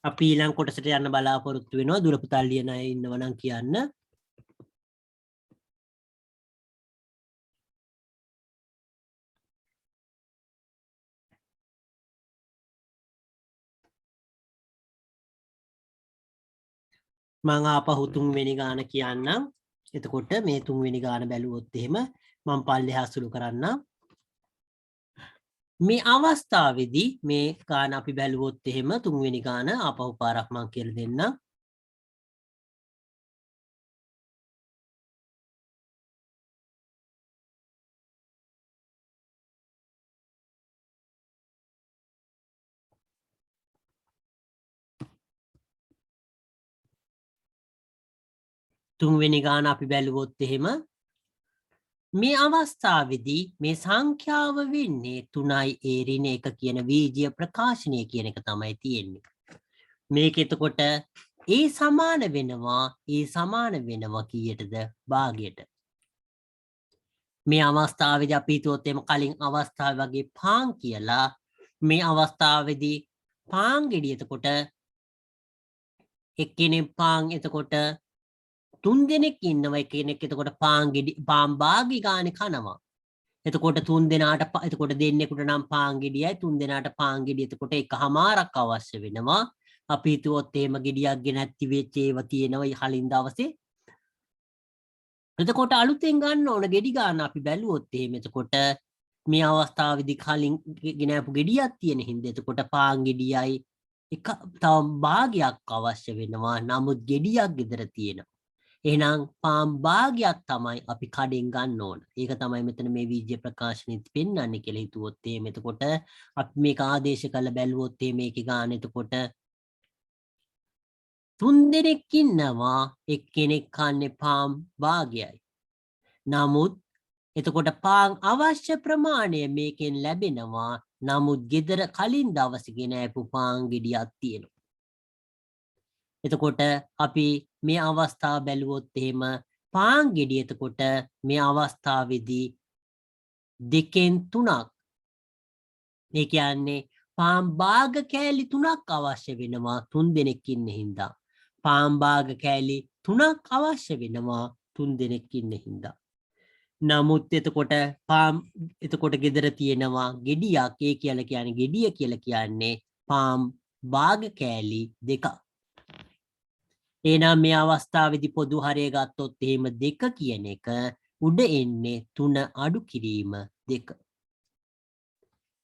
අපි ඊළඟ කොටසට යන්න බලාපොරොත්තු වෙනවා. දුර පුතාලා ලියන අය ඉන්නවා නම් කියන්න. මම ආපහු 3 වෙනි ගාන කියන්නම්. එතකොට මේ 3 වෙනි ගාන බැලුවොත් එහෙම මම පල්ලෙහා සුළු කරන්නම්. මේ අවස්ථාවේදී මේ ගාන අපි බැලුවොත් එහෙම 3 වෙනි ගාන ආපහු පාරක් මම කියලා දෙන්නම්. තුන්වෙනි ගාන අපි බැලුවොත් එහෙම මේ අවස්ථාවේදී මේ සංඛ්‍යාව වෙන්නේ 3යි ඒ ඍණ 1 කියන වීජීය ප්‍රකාශනය කියන එක තමයි තියෙන්නේ. මේක එතකොට සමාන වෙනවා කීයටද භාගයට. මේ අවස්ථාවේදී අපි හිතුවොත් එම කලින් අවස්ථාව වගේ පාන් කියලා මේ අවස්ථාවේදී පාන් ගෙඩිය එතකොට එක්කෙනෙක් පාන් එතකොට 3 දෙනෙක් ඉන්නවා එක්කෙනෙක් එතකොට පාන් භාගි ගානේ කනවා. එතකොට 3 දෙනාට එතකොට දෙන්නෙකුට නම් පාන් ගෙඩියයි 3 දෙනාට පාන් ගෙඩිය එතකොට එකමාරක් අවශ්‍ය වෙනවා. අපි හිතුවොත් එහෙම ගෙඩියක් ගෙනත්ති වෙච්ච ඒවා තියෙනවා කලින් දවසේ. එතකොට අලුතෙන් ගන්න ඕන ගෙඩි ගන්න අපි බැලුවොත් එහෙම එතකොට මේ අවස්ථාවේදී කලින් ගෙනාපු ගෙඩියක් තියෙන හින්දා එතකොට පාන් ගෙඩියයි එක තව භාගයක් අවශ්‍ය වෙනවා. නමුත් ගෙඩියක් ගෙදර තියෙනවා. එහෙනම් පාන් භාගයක් තමයි අපි කඩෙන් ගන්න ඕන. ඒක තමයි මෙතන මේ වීජ්‍ය ප්‍රකාශනෙත් පෙන්වන්නේ කියලා හිතුවොත් එහෙම එතකොට අපි මේක ආදේශ කරලා බැලුවොත් මේකේ ගන්න එතකොට 3 දෙනෙක් ඉන්නවා එක්කෙනෙක් කන්නේ පාන් භාගයයි. නමුත් එතකොට පාන් අවශ්‍ය ප්‍රමාණය මේකෙන් ලැබෙනවා. නමුත් ගෙදර කලින් දවසේ ගෙනාපු පාන් ගෙඩියක් තියෙනවා. එතකොට අපි මේ අවස්ථාව බැලුවොත් එහෙම පාන් ගෙඩිය එතකොට මේ අවස්ථාවේදී 2න් 3ක් ඒ කියන්නේ පාන් භාග කෑලි 3ක් අවශ්‍ය වෙනවා 3 දෙනෙක් ඉන්න හින්දා. පාන් භාග කෑලි 3ක් අවශ්‍ය වෙනවා 3 දෙනෙක් ඉන්න හින්දා. නමුත් එතකොට එතකොට ගෙදර තියෙනවා ගෙඩියක් ඒ කියලා කියන්නේ ගෙඩිය කියලා කියන්නේ පාන් භාග කෑලි 2ක්. එහෙනම් මේ අවස්ථාවේදී පොදු හරය ගත්තොත් එහෙම 2 කියන එක උඩ එන්නේ 3 අඩු කිරීම 2.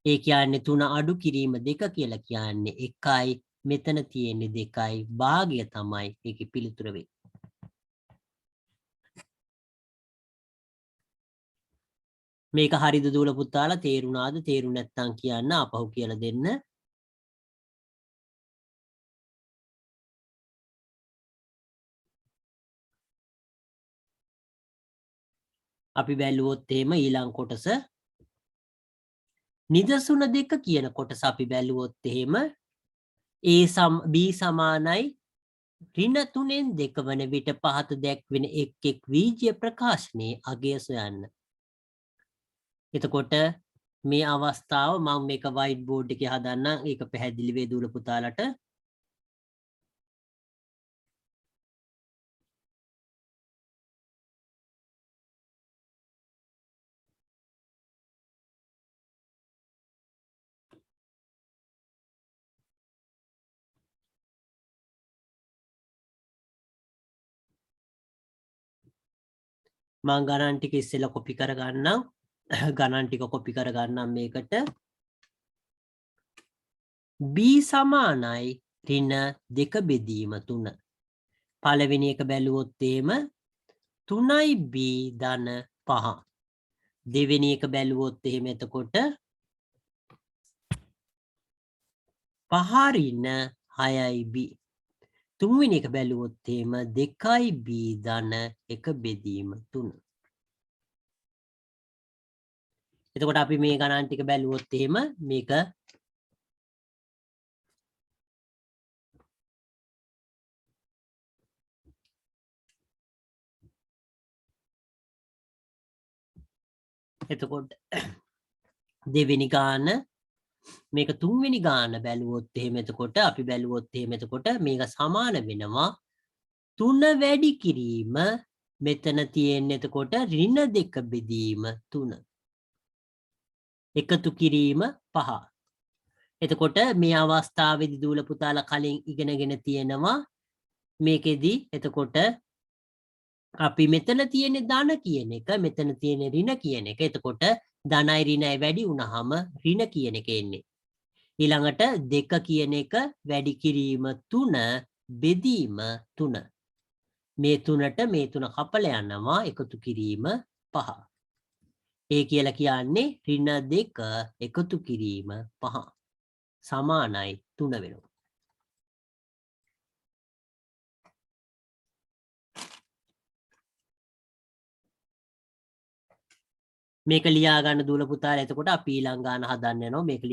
ඒ කියන්නේ 3 අඩු කිරීම 2 කියලා කියන්නේ 1යි මෙතන තියෙන්නේ 2යි භාගය තමයි ඒකේ පිළිතුර වෙන්නේ. මේක හරිද දූල පුතාලා තේරුණාද? තේරුණ නැත්නම් කියන්න අපහු කියලා දෙන්න. අපි බැලුවොත් එහෙම ඊළඟ කොටස නිදසුන 2 කියන කොටස අපි බැලුවොත් එහෙම b සමානයි ඍණ 3න් 2 වන විට පහත දැක්වෙන එක් වීජීය ප්‍රකාශනයේ අගය සොයන්න. එතකොට මේ අවස්ථාව මම මේක white board එකේ හදන්නම් ඒක පැහැදිලි වේ දූල පුතාලට. මම ගණන් ටික ඉස්සෙල්ලා කොපි කරගන්නම්. ගණන් ටික කොපි කරගන්නම් මේකට. b සමානයි ඍණ 2 බෙදීම 3. පළවෙනි එක බැලුවොත් එහෙම 3යි b ධන 5. දෙවෙනි එක බැලුවොත් එහෙම එතකොට 5 ඍණ 6යි b. තුන්වෙනි එක බැලුවොත් එහෙම 2යි b ධන 1 බෙදීම 3. එතකොට අපි මේ ගණන් ටික බැලුවොත් එහෙම මේක එතකොට දෙවෙනි ගාන මේක තුන්වෙනි ගාන බැලුවොත් එහෙම එතකොට අපි බැලුවොත් එහෙම එතකොට මේක සමාන වෙනවා 3 වැඩි කිරීම මෙතන තියෙන්නේ එතකොට ඍණ 2 බෙදීම 3. එකතු කිරීම 5. එතකොට මේ අවස්ථාවේදී දූල පුතාලා කලින් ඉගෙනගෙන තියෙනවා මේකෙදි එතකොට අපි මෙතන තියෙන ධන කියන එක මෙතන තියෙන ඍණ කියන එක එතකොට ධනයි ඍණයි වැඩි වුණාම ඍණ කියන එක එන්නේ. ඊළඟට 2 කියන එක වැඩි කිරීම 3 බෙදීම 3. මේ 3ට මේ 3 කපලා යනවා එකතු කිරීම 5. ඒ කියලා කියන්නේ ඍණ 2 එකතු කිරීම 5 සමානයි 3 වෙනවා. මේක ලියා ගන්න දූල පුතාලා එතකොට අපි ඊළඟ ගාන හදන්න යනවා මේක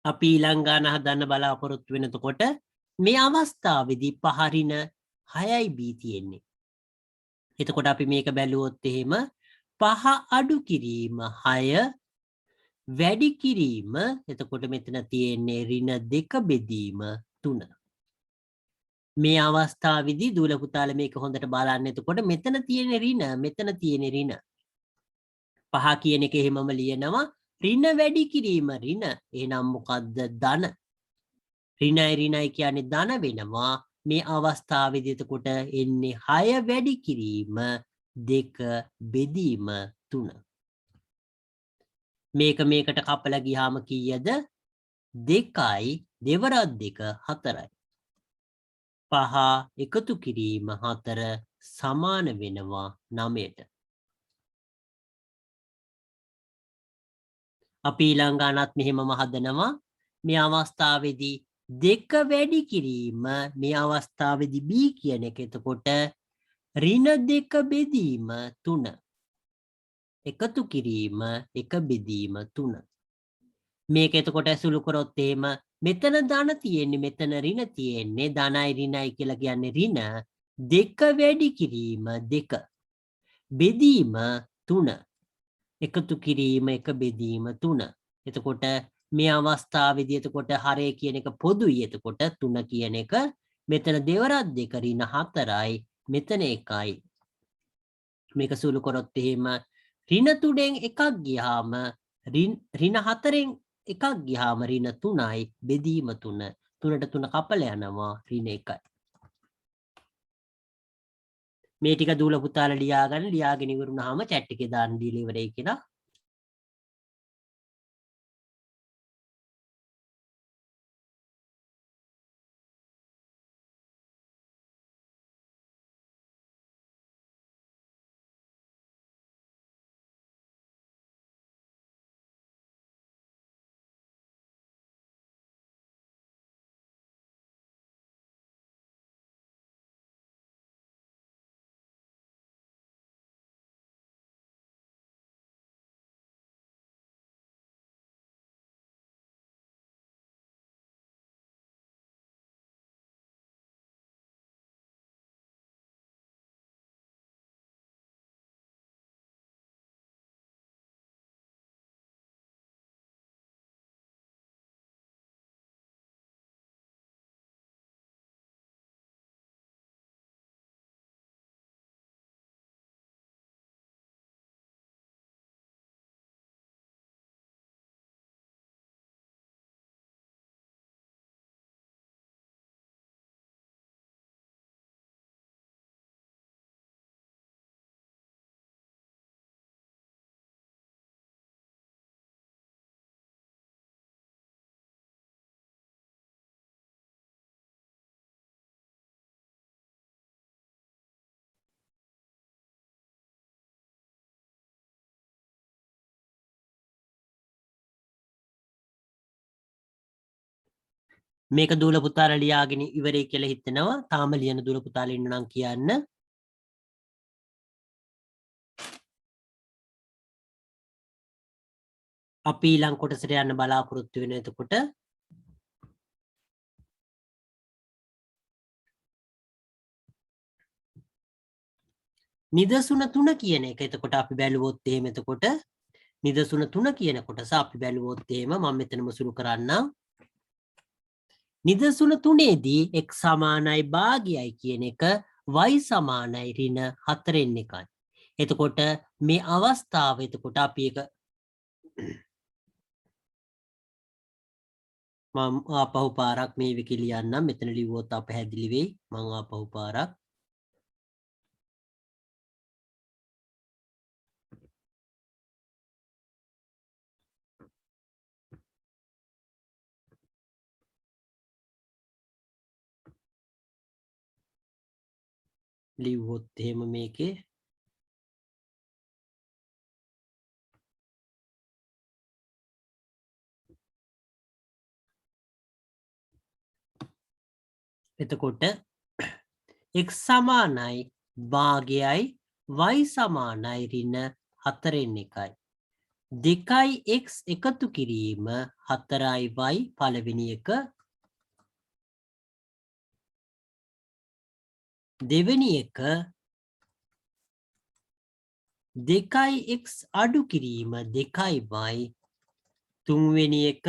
අපි ඊළඟ ගාන හදන්න බලාපොරොත්තු වෙනකොට මේ අවස්ථාවේදී පහරින 6යි b තියෙන්නේ. එතකොට අපි මේක බැලුවොත් එහෙම 5 අඩු කිරීම 6 වැඩි කිරීම එතකොට මෙතන තියෙන්නේ ඍණ 2 බෙදීම 3. මේ අවස්ථාවේදී දූල පුතාලා මේක හොඳට බලන්න. එතකොට මෙතන තියෙන ඍණ මෙතන තියෙන ඍණ 5 කියන එක එහෙමම ලියනවා ඍණ වැඩි කිරීම ඍණ එහෙනම් මොකද්ද ධන ඍණයි ඍණයි කියන්නේ ධන වෙනවා මේ අවස්ථාවේදී එතකොට එන්නේ 6 වැඩි කිරීම 2 බෙදීම 3 මේක මේකට කපලා ගියාම කීයද 2යි දෙවරක් 2 4යි 5 එකතු කිරීම 4 සමාන වෙනවා 9ට අපි ඊළඟ ගානත් මෙහෙමම හදනවා මේ අවස්ථාවේදී 2 වැඩි කිරීම මේ අවස්ථාවේදී b කියන එක එතකොට ඍණ 2 බෙදීම 3 එකතු කිරීම 1 බෙදීම 3 මේක එතකොට ඇසුළු කරොත් එහෙම මෙතන ධන තියෙන්නේ මෙතන ඍණ තියෙන්නේ ධනයි ඍණයි කියලා කියන්නේ ඍණ 2 වැඩි කිරීම 2 බෙදීම 3 එකතු කිරීම 1 බෙදීම 3 එතකොට මේ අවස්ථාවේදී එතකොට හරය කියන එක පොදුයි එතකොට 3 කියන එක මෙතන දෙවරක් 2 ඍණ 4යි මෙතන 1යි මේක සුළු කරොත් එහෙම ඍණ 3ෙන් එකක් ගියාම ඍණ 4ෙන් එකක් ගියාම ඍණ 3යි බෙදීම 3 3ට 3 කපලා යනවා ඍණ 1යි මේ ටික දූල පුතාලා ලියාගෙන ලියාගෙන ඉවරුනහම chat එකේ දාන්න දීලා ඉවරයි කියලා මේක දූල පුතාලා ලියාගෙන ඉවරයි කියලා හිතනවා තාම ලියන දූල පුතාලා ඉන්න නම් කියන්න අපි ඊළඟ කොටසට යන්න බලාපොරොත්තු වෙන එතකොට නිදසුන 3 කියන එක එතකොට අපි බැලුවොත් එහෙම එතකොට නිදසුන 3 කියන කොටස අපි බැලුවොත් එහෙම මම මෙතනම සුළු කරන්නම්. නිදසුන 3ේදී x සමානයි භාගයයි කියන එක y සමානයි ඍණ 4න් එකයි. එතකොට මේ අවස්ථාව එතකොට අපි එක මම ආපහු පාරක් මේ වික ලියන්නම්. මෙතන ලිව්වොත් අපහැදිලි වෙයි. මම ආපහු පාරක් ලිව්වොත් එහෙම මේකේ එතකොට x සමානයි භාගයයි y සමානයි ඍණ 4න් එකයි. 2x එකතු කිරීම 4y පළවෙනි එක. දෙවෙනි එක 2x අඩු කිරීම 2y. තුන්වෙනි එක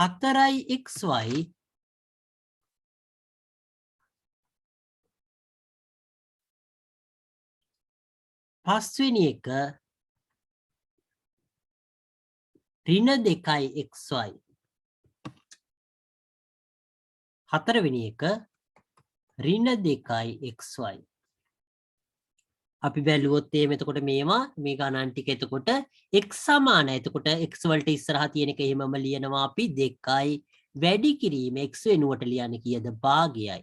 4xy පස්වෙනි එක ඍණ 2xy. හතරවෙනි එක ඍණ 2xy. අපි බැලුවොත් එහෙම එතකොට මේවා මේ ගණන් ටික එතකොට x සමානයි. එතකොට x වලට ඉස්සරහා තියෙන එක එහෙමම ලියනවා අපි 2යි වැඩි කිරීම x වෙනුවට ලියන්නේ කීයද භාගයයි.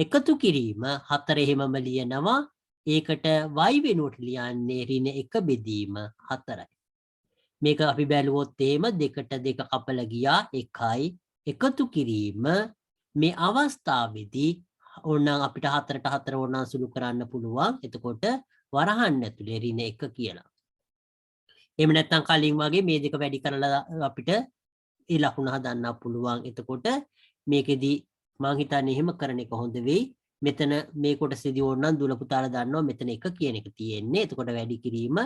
එකතු කිරීම 4 එහෙමම ලියනවා. ඒකට y වෙනුවට ලියන්නේ ඍණ 1 බෙදීම 4යි. මේක අපි බැලුවොත් එහෙම 2ට 2 කපලා ගියා 1යි. එකතු කිරීම මේ අවස්ථාවේදී ඕනනම් අපිට 4ට 4 ඕනනම් සුළු කරන්න පුළුවන්. එතකොට වරහන් ඇතුලේ ඍණ 1 කියලා. එහෙම නැත්නම් කලින් වගේ මේ දෙක වැඩි කරලා අපිට ඒ ලකුණ හදන්න පුළුවන්. එතකොට මේකෙදි මම හිතන්නේ එහෙම කරන එක හොඳ වෙයි. මෙතන මේ කොටසේදී ඕනනම් දුල පුතාලා දන්නවා මෙතන 1 කියන එක තියෙන්නේ. එතකොට වැඩි කිරීම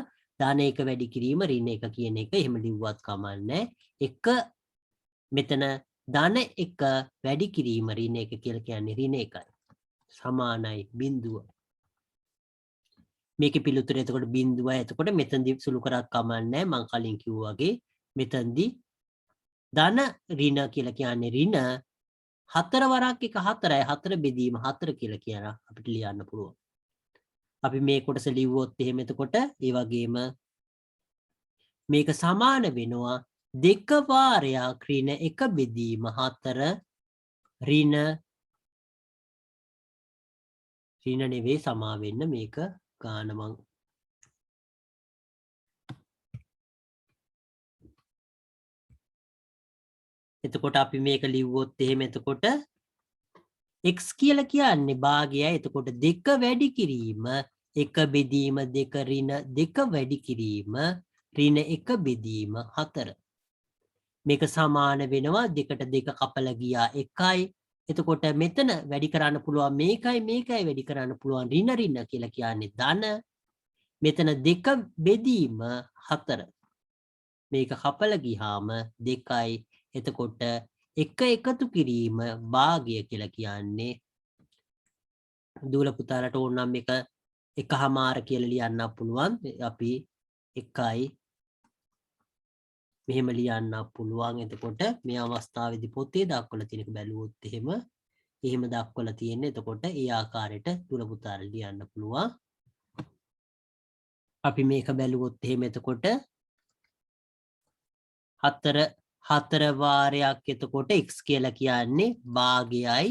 ධන 1 වැඩි කිරීම ඍණ 1 කියන එක එහෙම ලිව්වත් කමන්නේ. 1 මෙතන ධන 1 වැඩි කිරීම ඍණ 1 කියලා කියන්නේ ඍණ 1යි. සමානයි බිඳුව. මේකේ පිළිතුර එතකොට බිඳුවයි. එතකොට මෙතනදී සුළු කරක් කමන්නේ. මම කලින් කිව්වා වගේ මෙතනදී ධන ඍණ කියලා කියන්නේ ඍණ 4 වරක් එක 4යි 4 බෙදීම 4 කියලා කියලා අපිට ලියන්න පුළුවන්. අපි මේ කොටස ලිව්වොත් එහෙම එතකොට ඒ වගේම මේක සමාන වෙනවා 2 වාරයක් ඍණ 1 බෙදීම 4 ඍණ නෙවෙයි සමා වෙන්න මේක ගාන මං එතකොට අපි මේක ලිව්වොත් එහෙම එතකොට x කියලා කියන්නේ භාගයයි. එතකොට 2 වැඩි කිරීම 1 බෙදීම 2 ඍණ 2 වැඩි කිරීම ඍණ 1 බෙදීම 4. මේක සමාන වෙනවා 2ට 2 කපලා ගියා 1යි. එතකොට මෙතන වැඩි කරන්න පුළුවන් මේකයි වැඩි කරන්න පුළුවන් ඍණ කියලා කියන්නේ ධන. මෙතන 2 බෙදීම 4. මේක කපලා ගියාම 2යි. එතකොට 1 එකතු කිරීම භාගය කියලා කියන්නේ දූල පුතාලට ඕන නම් මේක එකමාර කියලා ලියන්න පුළුවන්. අපි 1යි මෙහෙම ලියන්න පුළුවන්. එතකොට මේ අවස්ථාවේදී පොතේ දක්වලා තියෙනක බැලුවොත් එහෙම දක්වලා තියෙන්නේ. එතකොට ඒ ආකාරයට දූල පුතාලට ලියන්න පුළුවන්. අපි මේක බැලුවොත් එහෙම එතකොට 4 වාරයක් එතකොට x කියලා කියන්නේ භාගයයි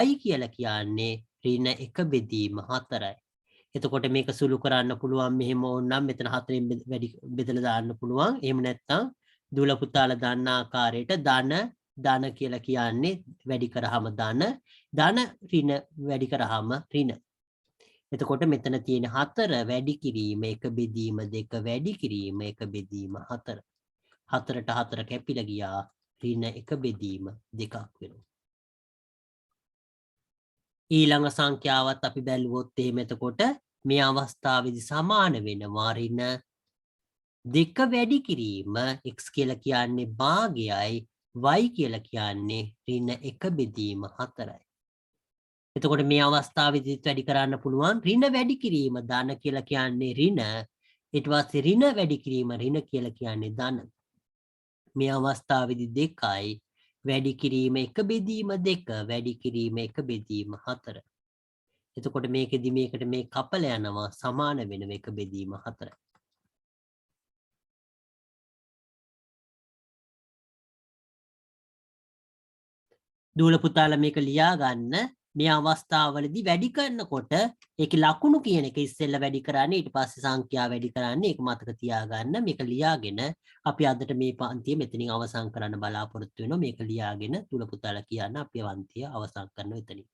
y කියලා කියන්නේ ඍණ 1 බෙදීම 4යි. එතකොට මේක සුළු කරන්න පුළුවන් මෙහෙම ඕනනම් මෙතන 4ෙන් වැඩි බෙදලා දාන්න පුළුවන්. එහෙම නැත්නම් දූල පුතාලා දන්න ආකාරයට ධන කියලා කියන්නේ වැඩි කරාම ධන ඍණ වැඩි කරාම ඍණ. එතකොට මෙතන තියෙන 4 වැඩි කිරීම 1 බෙදීම 2 වැඩි කිරීම 1 බෙදීම 4. 4ට 4 කැපිලා ගියා ඍණ 1 බෙදීම 2ක් වෙනවා. ඊළඟ සංඛ්‍යාවත් අපි බැලුවොත් එහෙම එතකොට මේ අවස්ථාවේදී සමාන වෙනවා ඍණ දෙක වැඩි කිරීම x කියලා කියන්නේ භාගයයි y කියලා කියන්නේ ඍණ 1 බෙදීම 4යි. එතකොට මේ අවස්ථාවේදීත් වැඩි කරන්න පුළුවන් ඍණ වැඩි කිරීම ධන කියලා කියන්නේ ඍණ ඊට පස්සේ ඍණ වැඩි කිරීම ඍණ කියලා කියන්නේ ධන. මේ අවස්ථාවේදී 2යි වැඩි කිරීම 1 බෙදීම 2 වැඩි කිරීම 1 බෙදීම 4. එතකොට මේකෙදි මේකට මේ කපල යනවා සමාන වෙනව 1 බෙදීම 4. දූල පුතාලා මේක ලියා ගන්න. මේ අවස්ථාවවලදී වැඩි කරනකොට ඒකේ ලකුණු කියන එක ඉස්සෙල්ලා වැඩි කරන්නේ ඊට පස්සේ සංඛ්‍යා වැඩි කරන්නේ ඒක මතක තියාගන්න. මේක ලියාගෙන අපි අදට මේ පන්තිය මෙතනින් අවසන් කරන්න බලාපොරොත්තු වෙනවා. මේක ලියාගෙන දූල පුතාලා කියන්න අපි පන්තිය අවසන් කරනවා එතනින්.